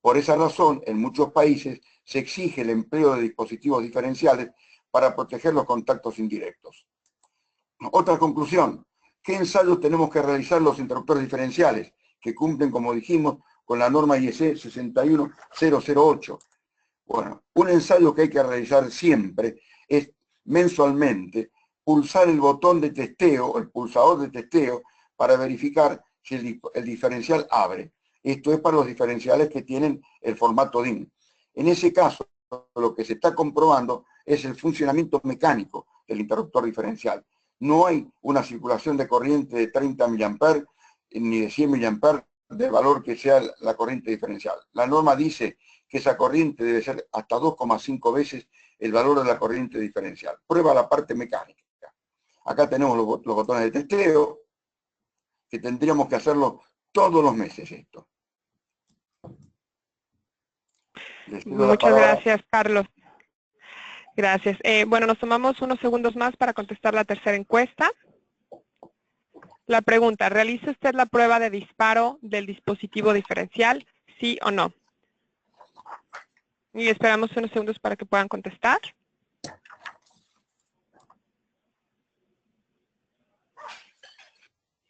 Por esa razón, en muchos países se exige el empleo de dispositivos diferenciales para proteger los contactos indirectos. Otra conclusión, ¿qué ensayos tenemos que realizar los interruptores diferenciales que cumplen, como dijimos, con la norma IEC 61008? Bueno, un ensayo que hay que realizar siempre es mensualmente pulsar el botón de testeo, el pulsador de testeo, para verificar si el diferencial abre. Esto es para los diferenciales que tienen el formato DIN. En ese caso, lo que se está comprobando es el funcionamiento mecánico del interruptor diferencial. No hay una circulación de corriente de 30 mA ni de 100 mA del valor que sea la corriente diferencial. La norma dice que esa corriente debe ser hasta 2,5 veces el valor de la corriente diferencial. Prueba la parte mecánica. Acá tenemos los botones de testeo, que tendríamos que hacerlo todos los meses esto. Muchas gracias, Carlos. Gracias. Bueno, nos tomamos unos segundos más para contestar la tercera encuesta. La pregunta, ¿realiza usted la prueba de disparo del dispositivo diferencial? ¿Sí o no? Y esperamos unos segundos para que puedan contestar.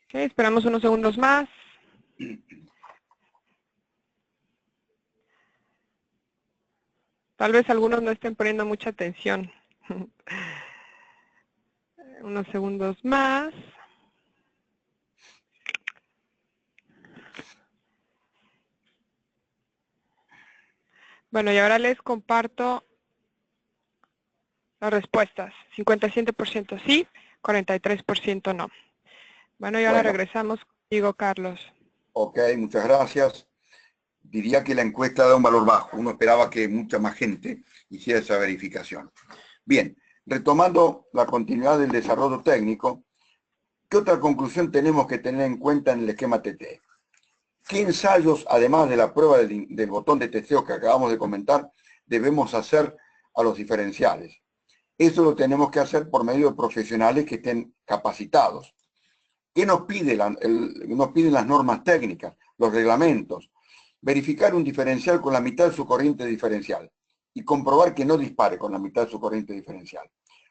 Okay, esperamos unos segundos más. Tal vez algunos no estén poniendo mucha atención. Unos segundos más. Bueno, y ahora les comparto las respuestas. 57% sí, 43% no. Bueno, y ahora regresamos contigo, Carlos. Ok, muchas gracias. Diría que la encuesta da un valor bajo. Uno esperaba que mucha más gente hiciera esa verificación. Bien, retomando la continuidad del desarrollo técnico, ¿qué otra conclusión tenemos que tener en cuenta en el esquema TT? ¿Qué ensayos, además de la prueba del botón de testeo que acabamos de comentar, debemos hacer a los diferenciales? Eso lo tenemos que hacer por medio de profesionales que estén capacitados. ¿Qué nos piden las normas técnicas, los reglamentos? Verificar un diferencial con la mitad de su corriente diferencial y comprobar que no dispare con la mitad de su corriente diferencial.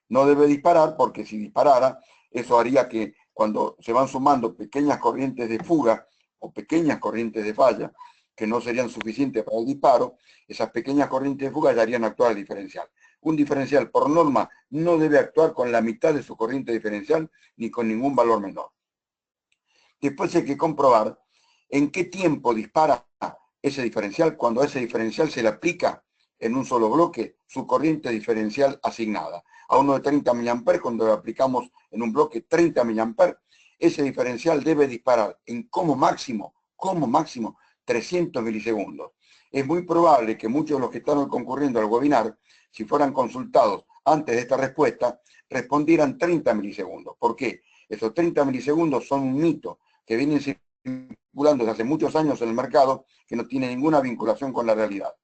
No debe disparar porque si disparara, eso haría que cuando se van sumando pequeñas corrientes de fuga o pequeñas corrientes de falla, que no serían suficientes para el disparo, esas pequeñas corrientes de fuga ya harían actuar el diferencial. Un diferencial, por norma, no debe actuar con la mitad de su corriente diferencial ni con ningún valor menor. Después hay que comprobar en qué tiempo dispara ese diferencial cuando a ese diferencial se le aplica en un solo bloque su corriente diferencial asignada. A uno de 30 mA, cuando le aplicamos en un bloque 30 mA, ese diferencial debe disparar en como máximo 300 milisegundos. Es muy probable que muchos de los que están concurriendo al webinar, si fueran consultados antes de esta respuesta, respondieran 30 milisegundos. ¿Por qué? Esos 30 milisegundos son un mito que vienen circulando desde hace muchos años en el mercado, que no tiene ninguna vinculación con la realidad.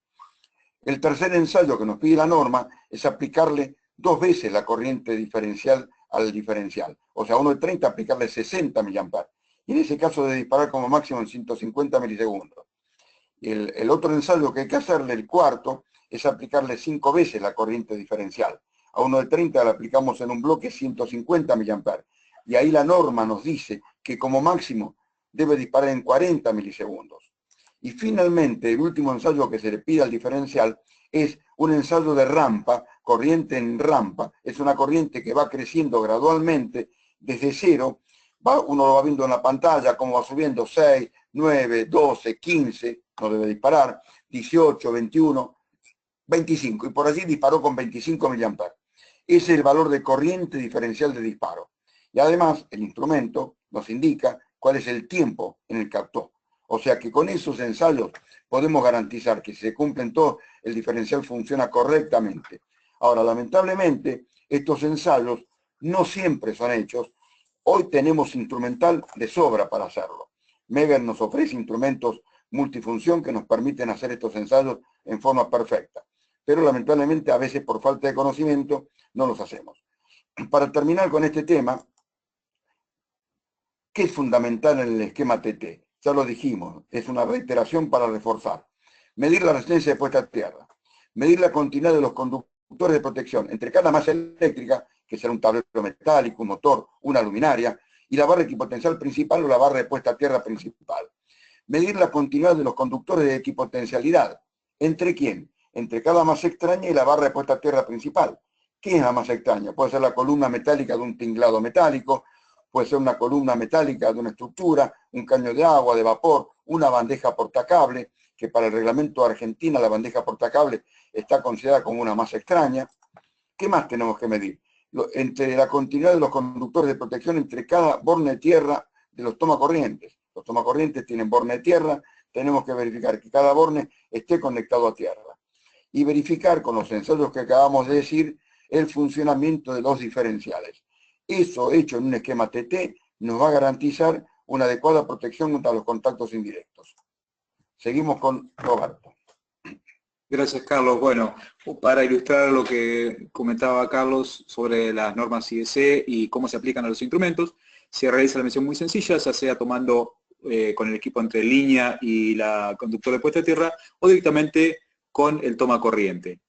El tercer ensayo que nos pide la norma es aplicarle 2 veces la corriente diferencial al diferencial. O sea, a uno de 30 aplicarle 60 mA. Y en ese caso de disparar como máximo en 150 milisegundos. El otro ensayo que hay que hacerle, el cuarto, es aplicarle 5 veces la corriente diferencial. A uno de 30 le aplicamos en un bloque 150 mA. Y ahí la norma nos dice que como máximo debe disparar en 40 milisegundos. Y finalmente, el último ensayo que se le pide al diferencial es un ensayo de rampa, corriente en rampa. Es una corriente que va creciendo gradualmente desde cero. Uno lo va viendo en la pantalla, cómo va subiendo 6, 9, 12, 15, no debe disparar, 18, 21, 25. Y por allí disparó con 25 mA. Ese es el valor de corriente diferencial de disparo. Y además, el instrumento nos indica cuál es el tiempo en el que actuó. O sea que con esos ensayos podemos garantizar que si se cumplen todos, el diferencial funciona correctamente. Ahora, lamentablemente, estos ensayos no siempre son hechos. Hoy tenemos instrumental de sobra para hacerlo. Mever nos ofrece instrumentos multifunción que nos permiten hacer estos ensayos en forma perfecta. Pero lamentablemente, a veces por falta de conocimiento, no los hacemos. Para terminar con este tema, ¿Qué es fundamental en el esquema TT? Ya lo dijimos, es una reiteración para reforzar. Medir la resistencia de puesta a tierra. Medir la continuidad de los conductores de protección entre cada masa eléctrica, que será un tablero metálico, un motor, una luminaria, y la barra equipotencial principal o la barra de puesta a tierra principal. Medir la continuidad de los conductores de equipotencialidad. ¿Entre quién? Entre cada masa extraña y la barra de puesta a tierra principal. ¿Qué es la masa extraña? Puede ser la columna metálica de un tinglado metálico, puede ser una columna metálica de una estructura, un caño de agua, de vapor, una bandeja portacable, que para el reglamento de Argentina la bandeja portacable está considerada como una masa extraña. ¿Qué más tenemos que medir? Entre la continuidad de los conductores de protección entre cada borne de tierra de los tomacorrientes. Los tomacorrientes tienen borne de tierra, tenemos que verificar que cada borne esté conectado a tierra. Y verificar con los sensores que acabamos de decir el funcionamiento de los diferenciales. Eso hecho en un esquema TT nos va a garantizar una adecuada protección contra los contactos indirectos. Seguimos con Roberto. Gracias, Carlos. Bueno, para ilustrar lo que comentaba Carlos sobre las normas IEC y cómo se aplican a los instrumentos, se realiza la mención muy sencilla, ya sea tomando con el equipo entre línea y la conductor de puesta a tierra, o directamente con el toma corriente.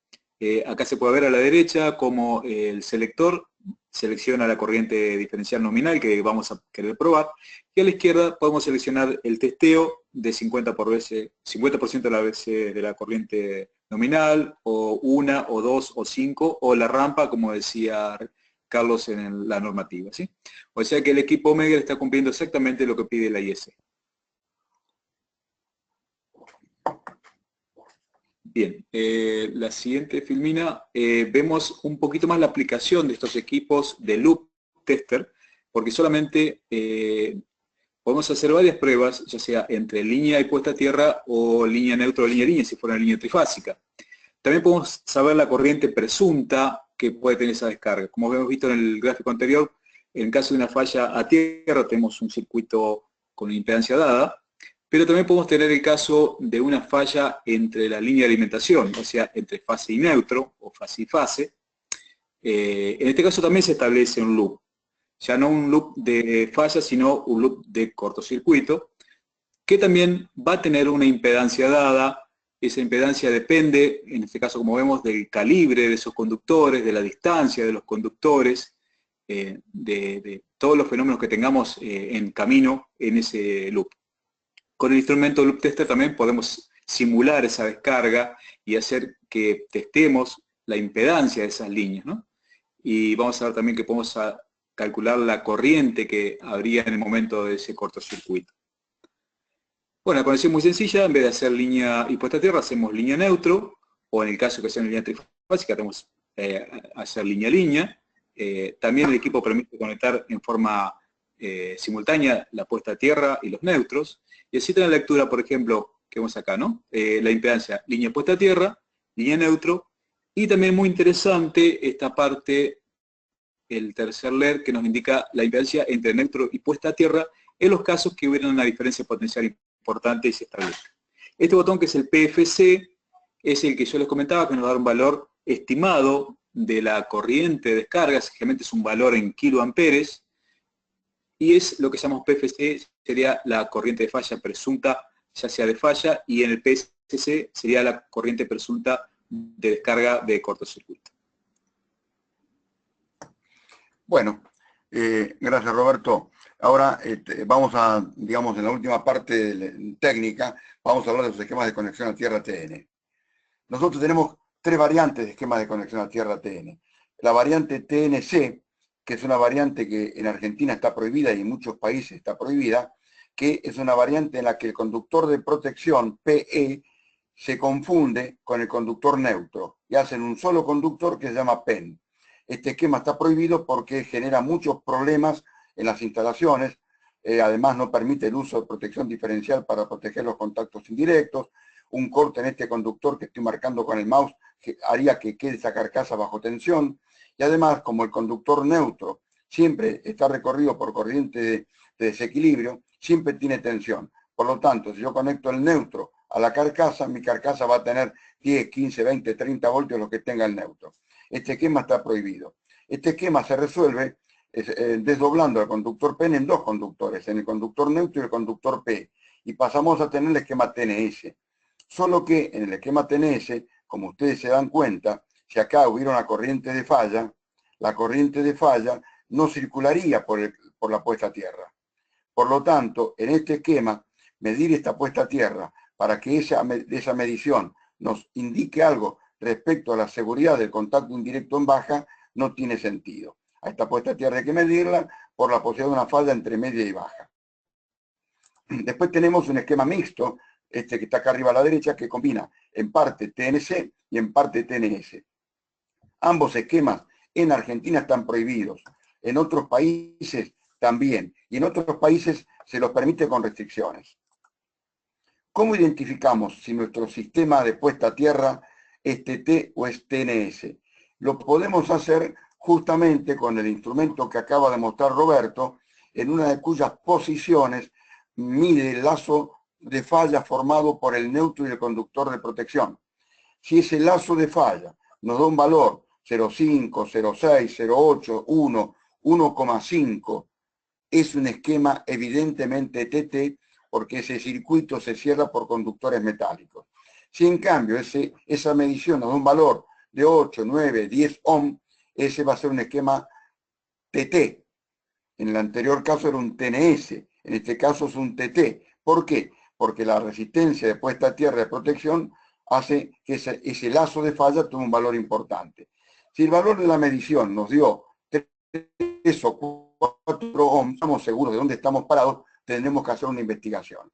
Acá se puede ver a la derecha cómo el selector selecciona la corriente diferencial nominal que vamos a querer probar, y a la izquierda podemos seleccionar el testeo de 50% de la veces de la corriente nominal, o 1, o 2, o 5, o la rampa, como decía Carlos en la normativa, ¿sí? O sea que el equipo Megger está cumpliendo exactamente lo que pide la IEC. Bien, la siguiente filmina, vemos un poquito más la aplicación de estos equipos de loop tester, porque solamente podemos hacer varias pruebas, ya sea entre línea y puesta a tierra, o línea neutra o línea, si fuera una línea trifásica. También podemos saber la corriente presunta que puede tener esa descarga. Como hemos visto en el gráfico anterior, en caso de una falla a tierra tenemos un circuito con una impedancia dada, pero también podemos tener el caso de una falla entre la línea de alimentación, o sea, entre fase y neutro, o fase y fase. En este caso también se establece un loop. Ya no un loop de falla, sino un loop de cortocircuito, que también va a tener una impedancia dada. Esa impedancia depende, en este caso como vemos, del calibre de esos conductores, de la distancia de los conductores, de todos los fenómenos que tengamos en camino en ese loop. Con el instrumento Loop Tester también podemos simular esa descarga y hacer que testemos la impedancia de esas líneas, ¿no? Y vamos a ver también que podemos calcular la corriente que habría en el momento de ese cortocircuito. Bueno, la conexión es muy sencilla, en vez de hacer línea y puesta a tierra, hacemos línea neutro, o en el caso que sea una línea trifásica, tenemos hacer línea-línea. También el equipo permite conectar en forma simultánea la puesta a tierra y los neutros, y así tener la lectura, por ejemplo, que vemos acá, ¿no? La impedancia, línea puesta a tierra, línea neutro, y también muy interesante esta parte, el tercer LED, que nos indica la impedancia entre neutro y puesta a tierra, en los casos que hubiera una diferencia potencial importante y se establezca. Este botón, que es el PFC, es el que yo les comentaba, que nos da un valor estimado de la corriente de descarga, generalmente es un valor en kiloamperes, y es lo que llamamos PFC, sería la corriente de falla presunta, ya sea de falla, y en el PSC sería la corriente presunta de descarga de cortocircuito. Bueno, gracias Roberto. Ahora vamos a, digamos, en la última parte técnica, vamos a hablar de los esquemas de conexión a tierra TN. Nosotros tenemos tres variantes de esquemas de conexión a tierra TN. La variante TNC, que es una variante que en Argentina está prohibida y en muchos países está prohibida, que es una variante en la que el conductor de protección, PE, se confunde con el conductor neutro y hacen un solo conductor que se llama PEN. Este esquema está prohibido porque genera muchos problemas en las instalaciones, además no permite el uso de protección diferencial para proteger los contactos indirectos. Un corte en este conductor que estoy marcando con el mouse haría que quede esa carcasa bajo tensión, y además, como el conductor neutro siempre está recorrido por corriente de desequilibrio, siempre tiene tensión. Por lo tanto, si yo conecto el neutro a la carcasa, mi carcasa va a tener 10, 15, 20, 30 voltios, lo que tenga el neutro. Este esquema está prohibido. Este esquema se resuelve desdoblando el conductor P en dos conductores, en el conductor neutro y el conductor P, y pasamos a tener el esquema TNS. Solo que en el esquema TNS, como ustedes se dan cuenta, si acá hubiera una corriente de falla, la corriente de falla no circularía por la puesta a tierra. Por lo tanto, en este esquema, medir esta puesta a tierra para que esa medición nos indique algo respecto a la seguridad del contacto indirecto en baja no tiene sentido. A esta puesta a tierra hay que medirla por la posibilidad de una falla entre media y baja. Después tenemos un esquema mixto, este que está acá arriba a la derecha, que combina en parte TNC y en parte TNS. Ambos esquemas en Argentina están prohibidos, en otros países también, y en otros países se los permite con restricciones. ¿Cómo identificamos si nuestro sistema de puesta a tierra es TT o es TNS? Lo podemos hacer justamente con el instrumento que acaba de mostrar Roberto, en una de cuyas posiciones mide el lazo de falla formado por el neutro y el conductor de protección. Si ese lazo de falla nos da un valor 0,5, 0,6, 0,8, 1, 1,5, es un esquema evidentemente TT, porque ese circuito se cierra por conductores metálicos. Si en cambio esa medición nos da un valor de 8, 9, 10 ohm, ese va a ser un esquema TT. En el anterior caso era un TNS, en este caso es un TT. ¿Por qué? Porque la resistencia de puesta a tierra de protección hace que ese lazo de falla tenga un valor importante. Si el valor de la medición nos dio 3 o 4 ohms, estamos seguros de dónde estamos parados, tendremos que hacer una investigación.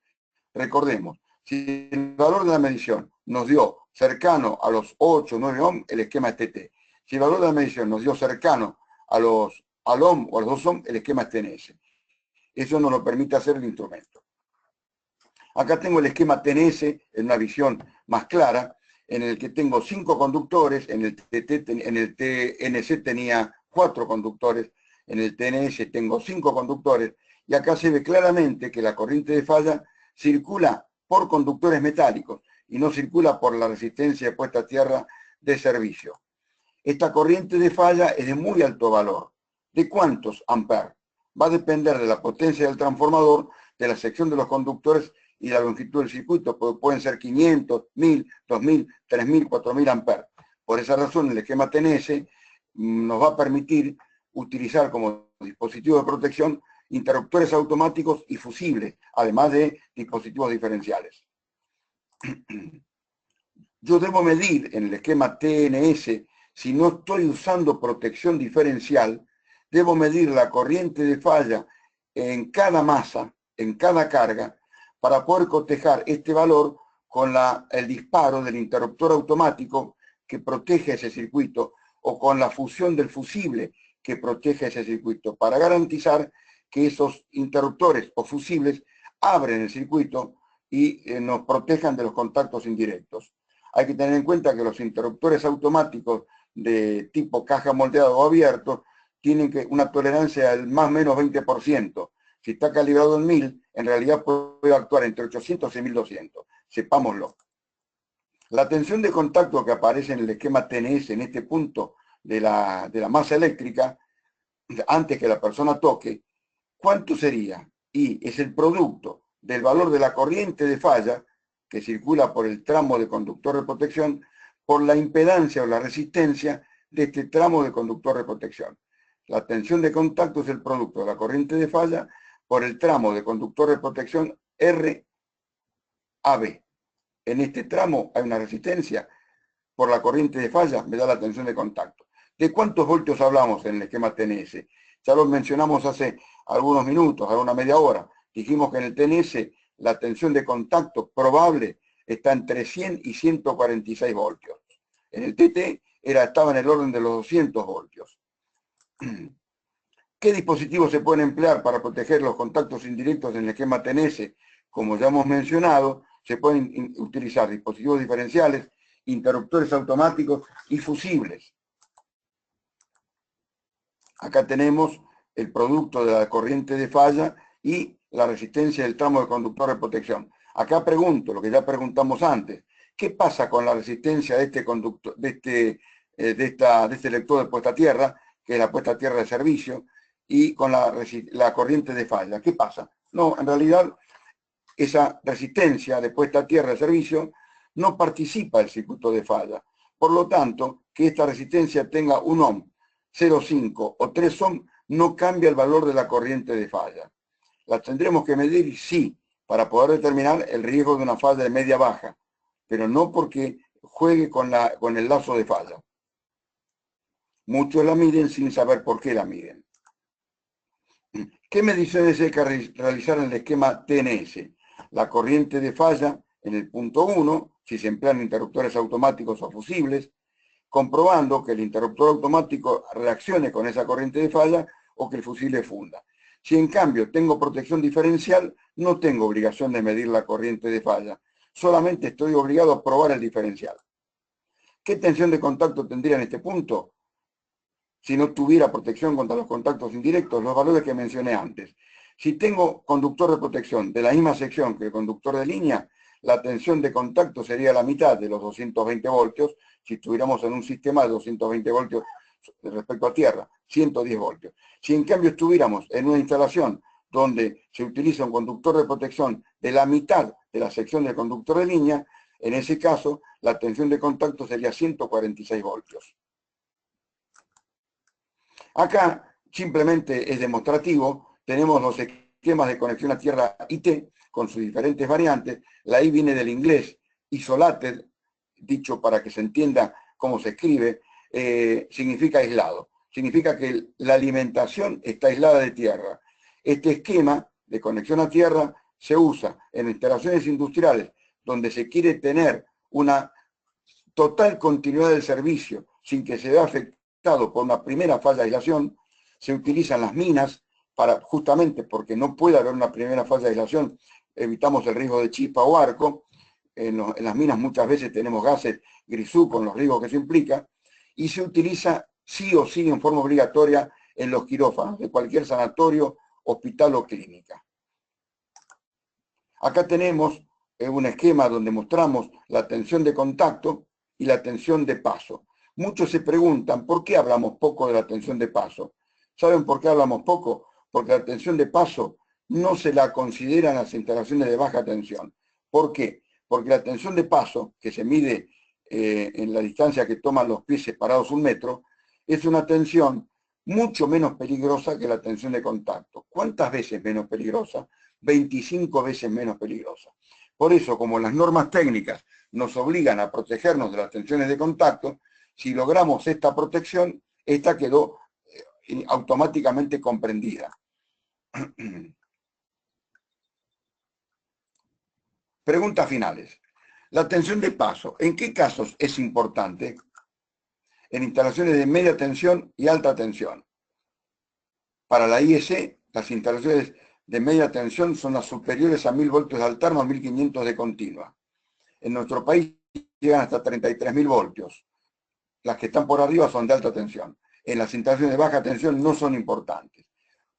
Recordemos, si el valor de la medición nos dio cercano a los 8 o 9 ohms, el esquema es TT. Si el valor de la medición nos dio cercano al ohm o a los 2 ohms, el esquema es TNS. Eso nos lo permite hacer el instrumento. Acá tengo el esquema TNS en una visión más clara, en el que tengo 5 conductores, en el TNC tenía 4 conductores, en el TNS tengo 5 conductores, y acá se ve claramente que la corriente de falla circula por conductores metálicos y no circula por la resistencia de puesta a tierra de servicio. Esta corriente de falla es de muy alto valor. ¿De cuántos amperes? Va a depender de la potencia del transformador, de la sección de los conductores y la longitud del circuito. Pueden ser 500, 1000, 2000, 3000, 4000 amperes. Por esa razón, el esquema TNS nos va a permitir utilizar como dispositivo de protección interruptores automáticos y fusibles, además de dispositivos diferenciales. Yo debo medir en el esquema TNS, si no estoy usando protección diferencial, debo medir la corriente de falla en cada masa, en cada carga, para poder cotejar este valor con el disparo del interruptor automático que protege ese circuito, o con la fusión del fusible que protege ese circuito, para garantizar que esos interruptores o fusibles abren el circuito y nos protejan de los contactos indirectos. Hay que tener en cuenta que los interruptores automáticos de tipo caja moldeado o abierto tienen una tolerancia del más o menos 20%. Si está calibrado en 1000, en realidad puede actuar entre 800 y 1200. Sepámoslo. La tensión de contacto que aparece en el esquema TNS en este punto de la masa eléctrica, antes que la persona toque, ¿cuánto sería? Y es el producto del valor de la corriente de falla que circula por el tramo de conductor de protección por la impedancia o la resistencia de este tramo de conductor de protección. La tensión de contacto es el producto de la corriente de falla por el tramo de conductor de protección RAB. En este tramo hay una resistencia por la corriente de falla, me da la tensión de contacto. ¿De cuántos voltios hablamos en el esquema TNS? Ya lo mencionamos hace algunos minutos, hace una media hora. Dijimos que en el TNS la tensión de contacto probable está entre 100 y 146 voltios. En el TT estaba en el orden de los 200 voltios. ¿Qué dispositivos se pueden emplear para proteger los contactos indirectos en el esquema TNS? Como ya hemos mencionado, se pueden utilizar dispositivos diferenciales, interruptores automáticos y fusibles. Acá tenemos el producto de la corriente de falla y la resistencia del tramo de conductor de protección. Acá pregunto, lo que ya preguntamos antes, ¿qué pasa con la resistencia de este lector de puesta a tierra, que es la puesta a tierra de servicio, y con la corriente de falla. ¿Qué pasa? No, en realidad esa resistencia de puesta a tierra de servicio no participa del circuito de falla. Por lo tanto, que esta resistencia tenga 1 ohm, 0,5 o 3 ohm no cambia el valor de la corriente de falla. La tendremos que medir, sí, para poder determinar el riesgo de una falla de media-baja, pero no porque juegue con el lazo de falla. Muchos la miden sin saber por qué la miden. ¿Qué mediciones hay que realizar en el esquema TNS? La corriente de falla en el punto 1, si se emplean interruptores automáticos o fusibles, comprobando que el interruptor automático reaccione con esa corriente de falla o que el fusible funda. Si en cambio tengo protección diferencial, no tengo obligación de medir la corriente de falla, solamente estoy obligado a probar el diferencial. ¿Qué tensión de contacto tendría en este punto? Si no tuviera protección contra los contactos indirectos, los valores que mencioné antes. Si tengo conductor de protección de la misma sección que el conductor de línea, la tensión de contacto sería la mitad de los 220 voltios, si estuviéramos en un sistema de 220 voltios respecto a tierra, 110 voltios. Si en cambio estuviéramos en una instalación donde se utiliza un conductor de protección de la mitad de la sección del conductor de línea, en ese caso la tensión de contacto sería 146 voltios. Acá simplemente es demostrativo, tenemos los esquemas de conexión a tierra IT con sus diferentes variantes. La I viene del inglés isolated, dicho para que se entienda cómo se escribe, significa aislado. Significa que la alimentación está aislada de tierra. Este esquema de conexión a tierra se usa en instalaciones industriales donde se quiere tener una total continuidad del servicio sin que se vea afectado por una primera falla de aislación. Se utilizan las minas para, justamente porque no puede haber una primera falla de aislación, evitamos el riesgo de chispa o arco. En las minas muchas veces tenemos gases grisú con los riesgos que eso implica, y se utiliza sí o sí en forma obligatoria en los quirófanos de cualquier sanatorio, hospital o clínica. Acá tenemos un esquema donde mostramos la tensión de contacto y la tensión de paso. Muchos se preguntan, ¿por qué hablamos poco de la tensión de paso? ¿Saben por qué hablamos poco? Porque la tensión de paso no se la considera en las instalaciones de baja tensión. ¿Por qué? Porque la tensión de paso, que se mide en la distancia que toman los pies separados 1 metro, es una tensión mucho menos peligrosa que la tensión de contacto. ¿Cuántas veces menos peligrosa? 25 veces menos peligrosa. Por eso, como las normas técnicas nos obligan a protegernos de las tensiones de contacto, si logramos esta protección, esta quedó automáticamente comprendida. Preguntas finales. La tensión de paso, ¿en qué casos es importante? En instalaciones de media tensión y alta tensión. Para la IEC, las instalaciones de media tensión son las superiores a 1000 voltios de alterno a 1500 de continua. En nuestro país llegan hasta 33.000 voltios. Las que están por arriba son de alta tensión. En las instalaciones de baja tensión no son importantes.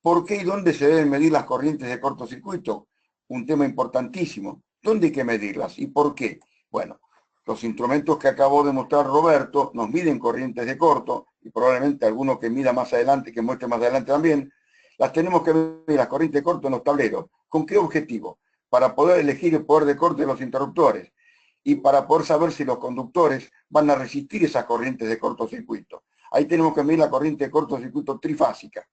¿Por qué y dónde se deben medir las corrientes de cortocircuito? Un tema importantísimo. ¿Dónde hay que medirlas y por qué? Bueno, los instrumentos que acabó de mostrar Roberto nos miden corrientes de corto, y probablemente alguno que mida más adelante, que muestre más adelante también. Las tenemos que medir, las corrientes de corto, en los tableros. ¿Con qué objetivo? Para poder elegir el poder de corte de los interruptores y para poder saber si los conductores van a resistir esas corrientes de cortocircuito. Ahí tenemos que medir la corriente de cortocircuito trifásica.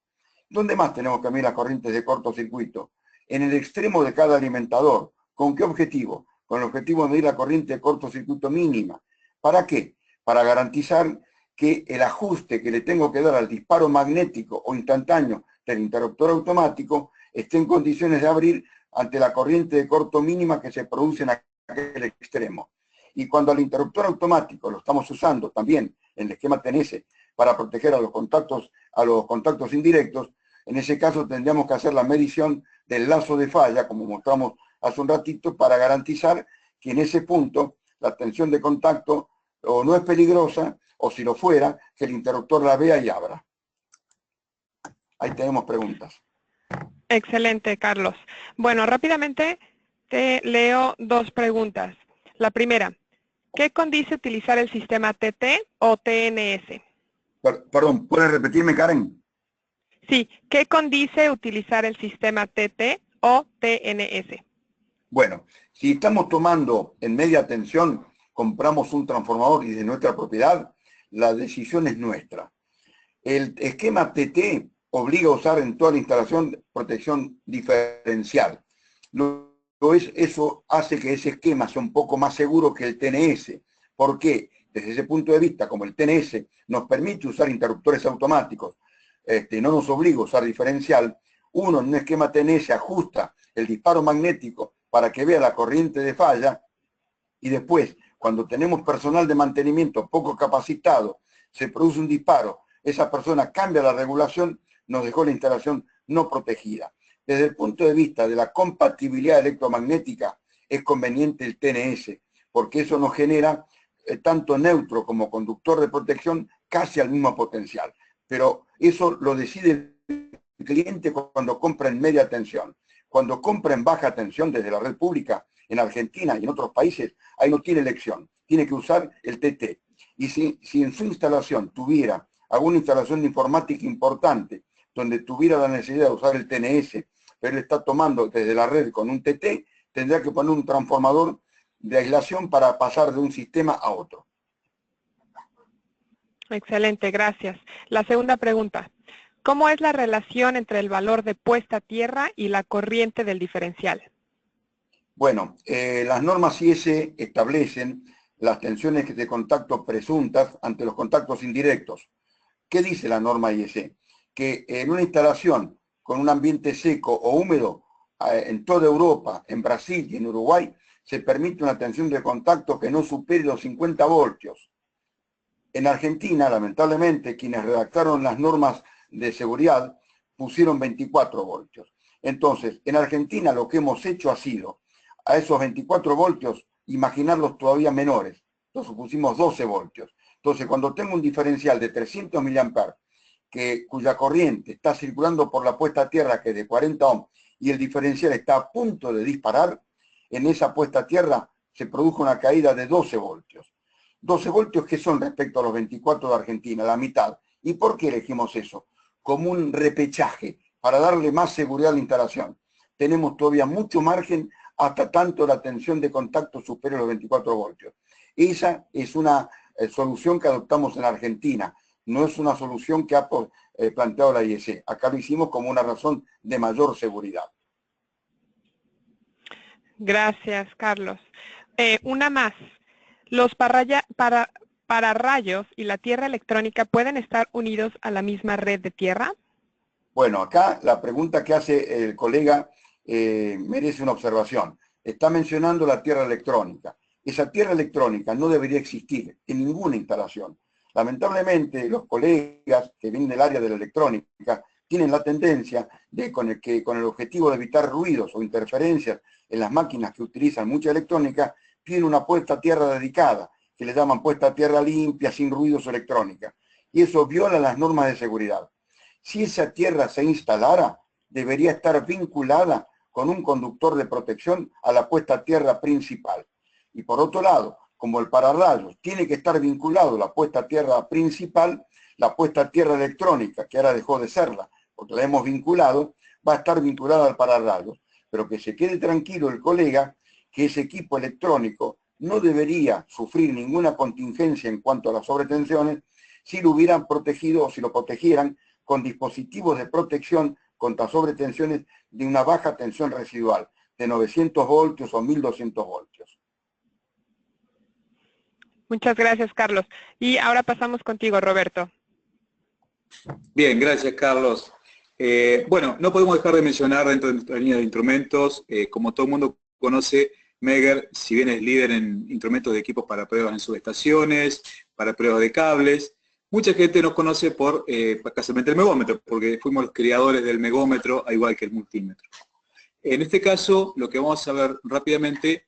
¿Dónde más tenemos que medir las corrientes de cortocircuito? En el extremo de cada alimentador. ¿Con qué objetivo? Con el objetivo de medir la corriente de cortocircuito mínima. ¿Para qué? Para garantizar que el ajuste que le tengo que dar al disparo magnético o instantáneo del interruptor automático esté en condiciones de abrir ante la corriente de corto mínima que se produce en aquel extremo. Y cuando al interruptor automático lo estamos usando también en el esquema TNS para proteger a los contactos indirectos, en ese caso tendríamos que hacer la medición del lazo de falla, como mostramos hace un ratito, para garantizar que en ese punto la tensión de contacto o no es peligrosa, o si lo fuera, que el interruptor la vea y abra. Ahí tenemos preguntas. Excelente, Carlos. Bueno, rápidamente te leo 2 preguntas. La primera, ¿qué condice utilizar el sistema TT o TNS? Perdón, ¿puedes repetirme, Karen? Sí, ¿qué condice utilizar el sistema TT o TNS? Bueno, si estamos tomando en media tensión, compramos un transformador y de nuestra propiedad, la decisión es nuestra. El esquema TT obliga a usar en toda la instalación protección diferencial. Eso hace que ese esquema sea un poco más seguro que el TNS. ¿Por qué? Desde ese punto de vista, como el TNS nos permite usar interruptores automáticos, no nos obliga a usar diferencial, uno en un esquema TNS ajusta el disparo magnético para que vea la corriente de falla, y después, cuando tenemos personal de mantenimiento poco capacitado, se produce un disparo, esa persona cambia la regulación, nos dejó la instalación no protegida. Desde el punto de vista de la compatibilidad electromagnética, es conveniente el TNS, porque eso nos genera tanto neutro como conductor de protección casi al mismo potencial. Pero eso lo decide el cliente cuando compra en media tensión. Cuando compra en baja tensión desde la red pública, en Argentina y en otros países, ahí no tiene elección, tiene que usar el TT. Y si en su instalación tuviera alguna instalación de informática importante, donde tuviera la necesidad de usar el TNS, pero él está tomando desde la red con un TT, tendría que poner un transformador de aislación para pasar de un sistema a otro. Excelente, gracias. La segunda pregunta. ¿Cómo es la relación entre el valor de puesta a tierra y la corriente del diferencial? Bueno, las normas IS establecen las tensiones de contacto presuntas ante los contactos indirectos. ¿Qué dice la norma IS? Que en una instalación con un ambiente seco o húmedo, en toda Europa, en Brasil y en Uruguay, se permite una tensión de contacto que no supere los 50 voltios. En Argentina, lamentablemente, quienes redactaron las normas de seguridad pusieron 24 voltios. Entonces, en Argentina lo que hemos hecho ha sido, a esos 24 voltios, imaginarlos todavía menores. Entonces pusimos 12 voltios. Entonces, cuando tengo un diferencial de 300 mA, cuya corriente está circulando por la puesta a tierra, que es de 40 ohms, y el diferencial está a punto de disparar, en esa puesta a tierra se produjo una caída de 12 voltios. 12 voltios que son respecto a los 24 de Argentina, la mitad. ¿Y por qué elegimos eso? Como un repechaje, para darle más seguridad a la instalación. Tenemos todavía mucho margen hasta tanto la tensión de contacto supere los 24 voltios. Esa es una solución que adoptamos en Argentina, no es una solución que ha planteado la IEC. Acá lo hicimos como una razón de mayor seguridad. Gracias, Carlos. Una más. ¿Los pararrayos y la tierra electrónica pueden estar unidos a la misma red de tierra? Bueno, acá la pregunta que hace el colega merece una observación. Está mencionando la tierra electrónica. Esa tierra electrónica no debería existir en ninguna instalación. Lamentablemente, los colegas que vienen del área de la electrónica tienen la tendencia de, con el objetivo de evitar ruidos o interferencias en las máquinas que utilizan mucha electrónica, tienen una puesta a tierra dedicada, que le llaman puesta a tierra limpia, sin ruidos electrónica. Y eso viola las normas de seguridad. Si esa tierra se instalara, debería estar vinculada con un conductor de protección a la puesta a tierra principal. Y por otro lado, como el pararrayos tiene que estar vinculado a la puesta a tierra principal, la puesta a tierra electrónica, que ahora dejó de serla, porque la hemos vinculado, va a estar vinculada al pararrayos. Pero que se quede tranquilo el colega, que ese equipo electrónico no debería sufrir ninguna contingencia en cuanto a las sobretensiones si lo hubieran protegido o si lo protegieran con dispositivos de protección contra sobretensiones de una baja tensión residual, de 900 voltios o 1200 voltios. Muchas gracias, Carlos. Y ahora pasamos contigo, Roberto. Bien, gracias, Carlos. Bueno, no podemos dejar de mencionar dentro de nuestra línea de instrumentos, como todo el mundo conoce, Megger, si bien es líder en instrumentos de equipos para pruebas en subestaciones, para pruebas de cables, mucha gente nos conoce por casualmente el megómetro, porque fuimos los creadores del megómetro, al igual que el multímetro. En este caso, lo que vamos a ver rápidamente,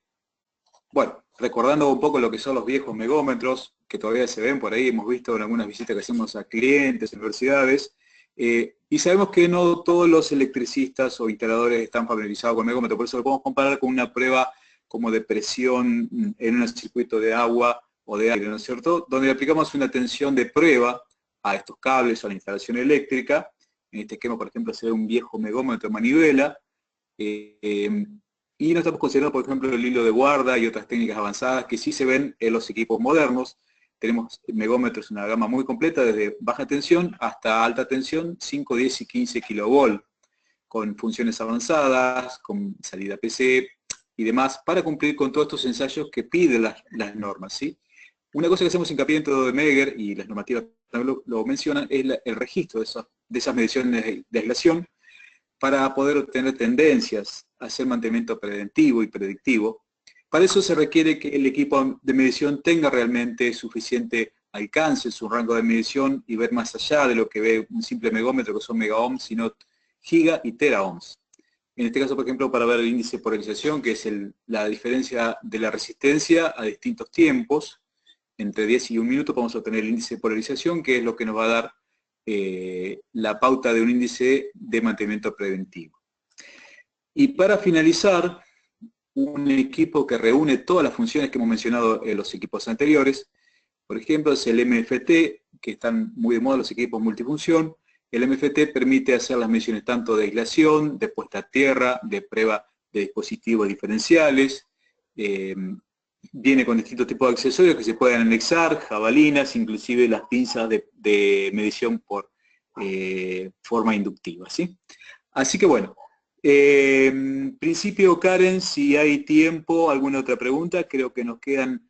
bueno, recordando un poco lo que son los viejos megómetros, que todavía se ven por ahí, hemos visto en algunas visitas que hacemos a clientes, universidades, y sabemos que no todos los electricistas o instaladores están familiarizados con el megómetro, por eso lo podemos comparar con una prueba como de presión en un circuito de agua o de aire, ¿no es cierto? Donde aplicamos una tensión de prueba a estos cables, a la instalación eléctrica, En este esquema, por ejemplo, se ve un viejo megómetro manivela, y no estamos considerando, por ejemplo, el hilo de guarda y otras técnicas avanzadas que sí se ven en los equipos modernos. Tenemos megómetros, una gama muy completa, desde baja tensión hasta alta tensión, 5, 10 y 15 kilovolt, con funciones avanzadas, con salida PC y demás, para cumplir con todos estos ensayos que piden las normas, ¿sí? Una cosa que hacemos hincapié dentro de Megger, y las normativas también lo mencionan, es el registro de esas mediciones de aislación, para poder obtener tendencias, hacer mantenimiento preventivo y predictivo. Para eso se requiere que el equipo de medición tenga realmente suficiente alcance en su rango de medición y ver más allá de lo que ve un simple megómetro, que son megaohms, sino giga y teraohms. En este caso, por ejemplo, para ver el índice de polarización, que es la diferencia de la resistencia a distintos tiempos, entre 10 y 1 minuto vamos a obtener el índice de polarización, que es lo que nos va a dar la pauta de un índice de mantenimiento preventivo. Y para finalizar, un equipo que reúne todas las funciones que hemos mencionado en los equipos anteriores, por ejemplo, es el MFT, que están muy de moda los equipos multifunción. El MFT permite hacer las mediciones tanto de aislación, de puesta a tierra, de prueba de dispositivos diferenciales, viene con distintos tipos de accesorios que se pueden anexar, jabalinas, inclusive las pinzas de medición por forma inductiva, ¿sí? Así que bueno, en principio, Karen, si hay tiempo, alguna otra pregunta, creo que nos quedan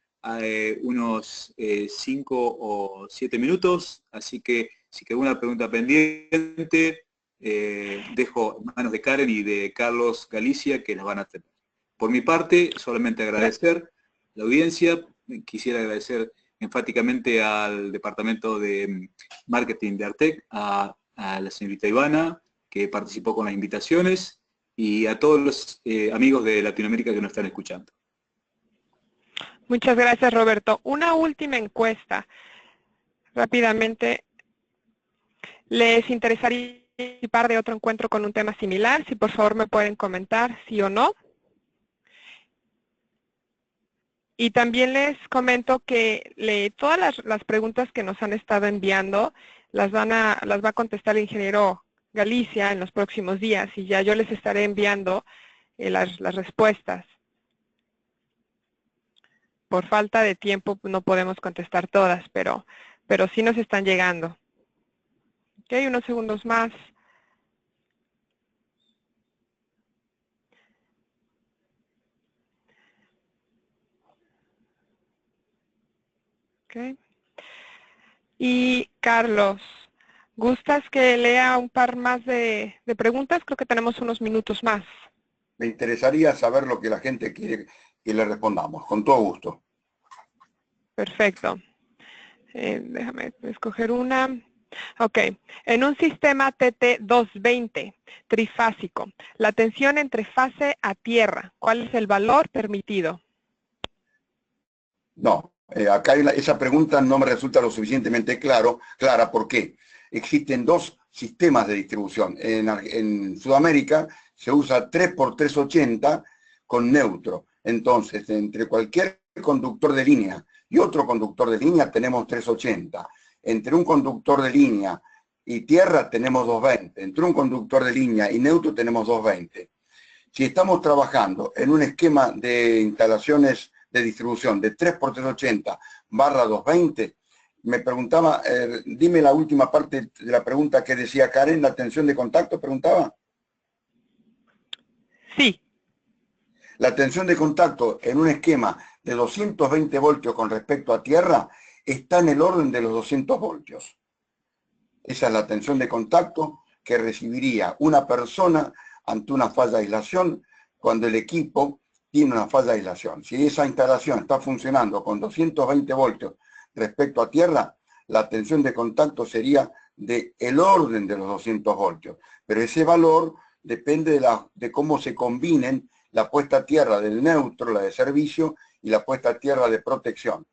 unos 5 o 7 minutos, así que si queda alguna pregunta pendiente, dejo en manos de Karen y de Carlos Galicia, que las van a atender. Por mi parte, solamente agradecer la audiencia, quisiera agradecer enfáticamente al Departamento de Marketing de Artec, a la señorita Ivana, que participó con las invitaciones, y a todos los amigos de Latinoamérica que nos están escuchando. Muchas gracias, Roberto. Una última encuesta. Rápidamente, ¿les interesaría participar de otro encuentro con un tema similar? Si por favor me pueden comentar sí o no. Y también les comento que todas las preguntas que nos han estado enviando las va a contestar el ingeniero Galicia en los próximos días, y ya yo les estaré enviando las respuestas. Por falta de tiempo no podemos contestar todas, pero sí nos están llegando. Ok, unos segundos más. Okay. Y Carlos, ¿gustas que lea un par más de preguntas? Creo que tenemos unos minutos más. Me interesaría saber lo que la gente quiere que le respondamos, con todo gusto. Perfecto. Déjame escoger una. Ok. En un sistema TT220 trifásico, la tensión entre fase a tierra, ¿cuál es el valor permitido? No, acá esa pregunta no me resulta lo suficientemente clara. ¿Por qué? Existen dos sistemas de distribución. En Sudamérica se usa 3x380 con neutro. Entonces, entre cualquier conductor de línea y otro conductor de línea tenemos 380. Entre un conductor de línea y tierra tenemos 220. Entre un conductor de línea y neutro tenemos 220. Si estamos trabajando en un esquema de instalaciones de distribución de 3x380/220, me preguntaba, dime la última parte de la pregunta que decía Karen, la tensión de contacto, preguntaba. Sí. La tensión de contacto en un esquema de 220 voltios con respecto a tierra está en el orden de los 200 voltios. Esa es la tensión de contacto que recibiría una persona ante una falla de aislación cuando el equipo tiene una falla de aislación. Si esa instalación está funcionando con 220 voltios respecto a tierra, la tensión de contacto sería del orden de los 200 voltios. Pero ese valor depende de cómo se combinen la puesta a tierra del neutro, la de servicio, y la puesta a tierra de protección.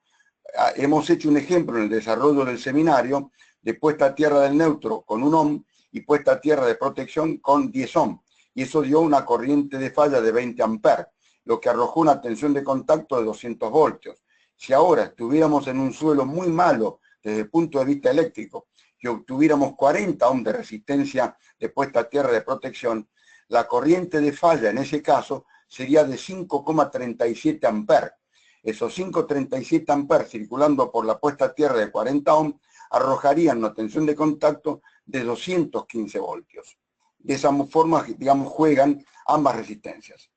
Hemos hecho un ejemplo en el desarrollo del seminario de puesta a tierra del neutro con 1 ohm y puesta a tierra de protección con 10 ohm. Y eso dio una corriente de falla de 20 amperes, lo que arrojó una tensión de contacto de 200 voltios. Si ahora estuviéramos en un suelo muy malo desde el punto de vista eléctrico que obtuviéramos 40 ohms de resistencia de puesta a tierra de protección, la corriente de falla en ese caso sería de 5,37 amperes. Esos 5,37 amperes circulando por la puesta a tierra de 40 ohms arrojarían una tensión de contacto de 215 voltios. De esa forma, digamos, juegan ambas resistencias.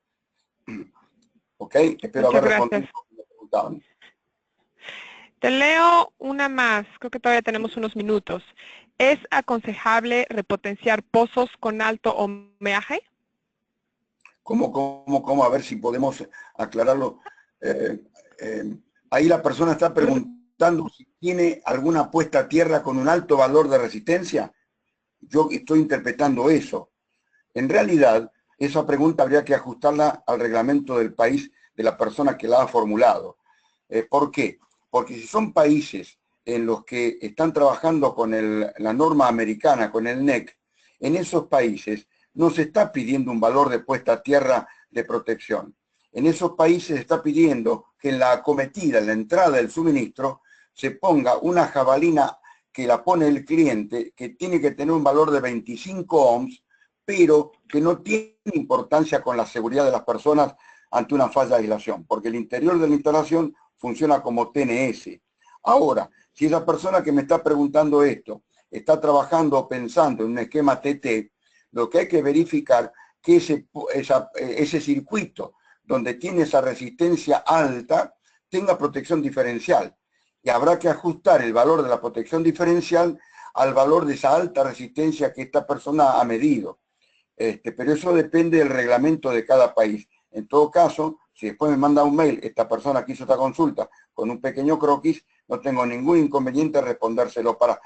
¿Ok? Espero haber respondido lo que me preguntaban. Te leo una más, creo que todavía tenemos unos minutos. ¿Es aconsejable repotenciar pozos con alto ohmeaje? ¿Cómo? A ver si podemos aclararlo. Ahí la persona está preguntando si tiene alguna puesta a tierra con un alto valor de resistencia. Yo estoy interpretando eso. En realidad, esa pregunta habría que ajustarla al reglamento del país de la persona que la ha formulado. ¿Por qué? Porque si son países en los que están trabajando con la norma americana, con el NEC, en esos países no se está pidiendo un valor de puesta a tierra de protección. En esos países se está pidiendo que en la acometida, en la entrada del suministro, se ponga una jabalina que la pone el cliente, que tiene que tener un valor de 25 ohms, pero que no tiene importancia con la seguridad de las personas ante una falla de aislación, porque el interior de la instalación funciona como TNS. Ahora, si esa persona que me está preguntando esto está trabajando o pensando en un esquema TT, lo que hay que verificar que ese circuito donde tiene esa resistencia alta tenga protección diferencial. Y habrá que ajustar el valor de la protección diferencial al valor de esa alta resistencia que esta persona ha medido. Pero eso depende del reglamento de cada país. En todo caso, si después me manda un mail, esta persona que hizo esta consulta con un pequeño croquis, no tengo ningún inconveniente en respondérselo para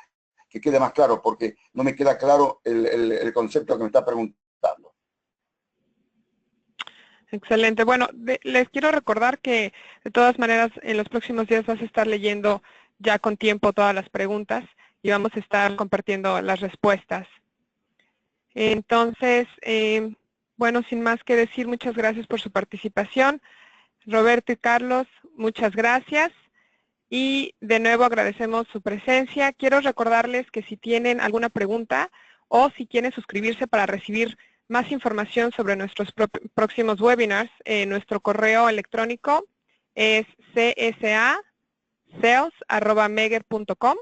que quede más claro, porque no me queda claro el concepto que me está preguntando. Excelente. Bueno, les quiero recordar que de todas maneras en los próximos días vas a estar leyendo ya con tiempo todas las preguntas y vamos a estar compartiendo las respuestas. Entonces, bueno, sin más que decir, muchas gracias por su participación. Roberto y Carlos, muchas gracias. Y de nuevo agradecemos su presencia. Quiero recordarles que si tienen alguna pregunta o si quieren suscribirse para recibir más información sobre nuestros próximos webinars, nuestro correo electrónico es csa.sales@megger.com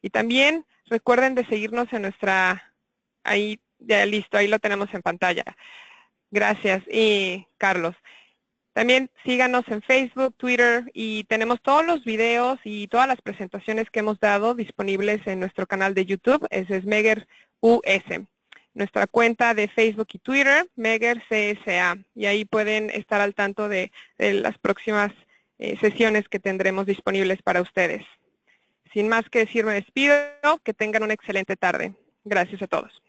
y también recuerden de seguirnos en nuestra, ahí ya listo, ahí lo tenemos en pantalla. Gracias, y Carlos. También síganos en Facebook, Twitter y tenemos todos los videos y todas las presentaciones que hemos dado disponibles en nuestro canal de YouTube, ese es Megger US. Nuestra cuenta de Facebook y Twitter, Megger CSA, y ahí pueden estar al tanto de las próximas sesiones que tendremos disponibles para ustedes. Sin más que decir, me despido, que tengan una excelente tarde. Gracias a todos.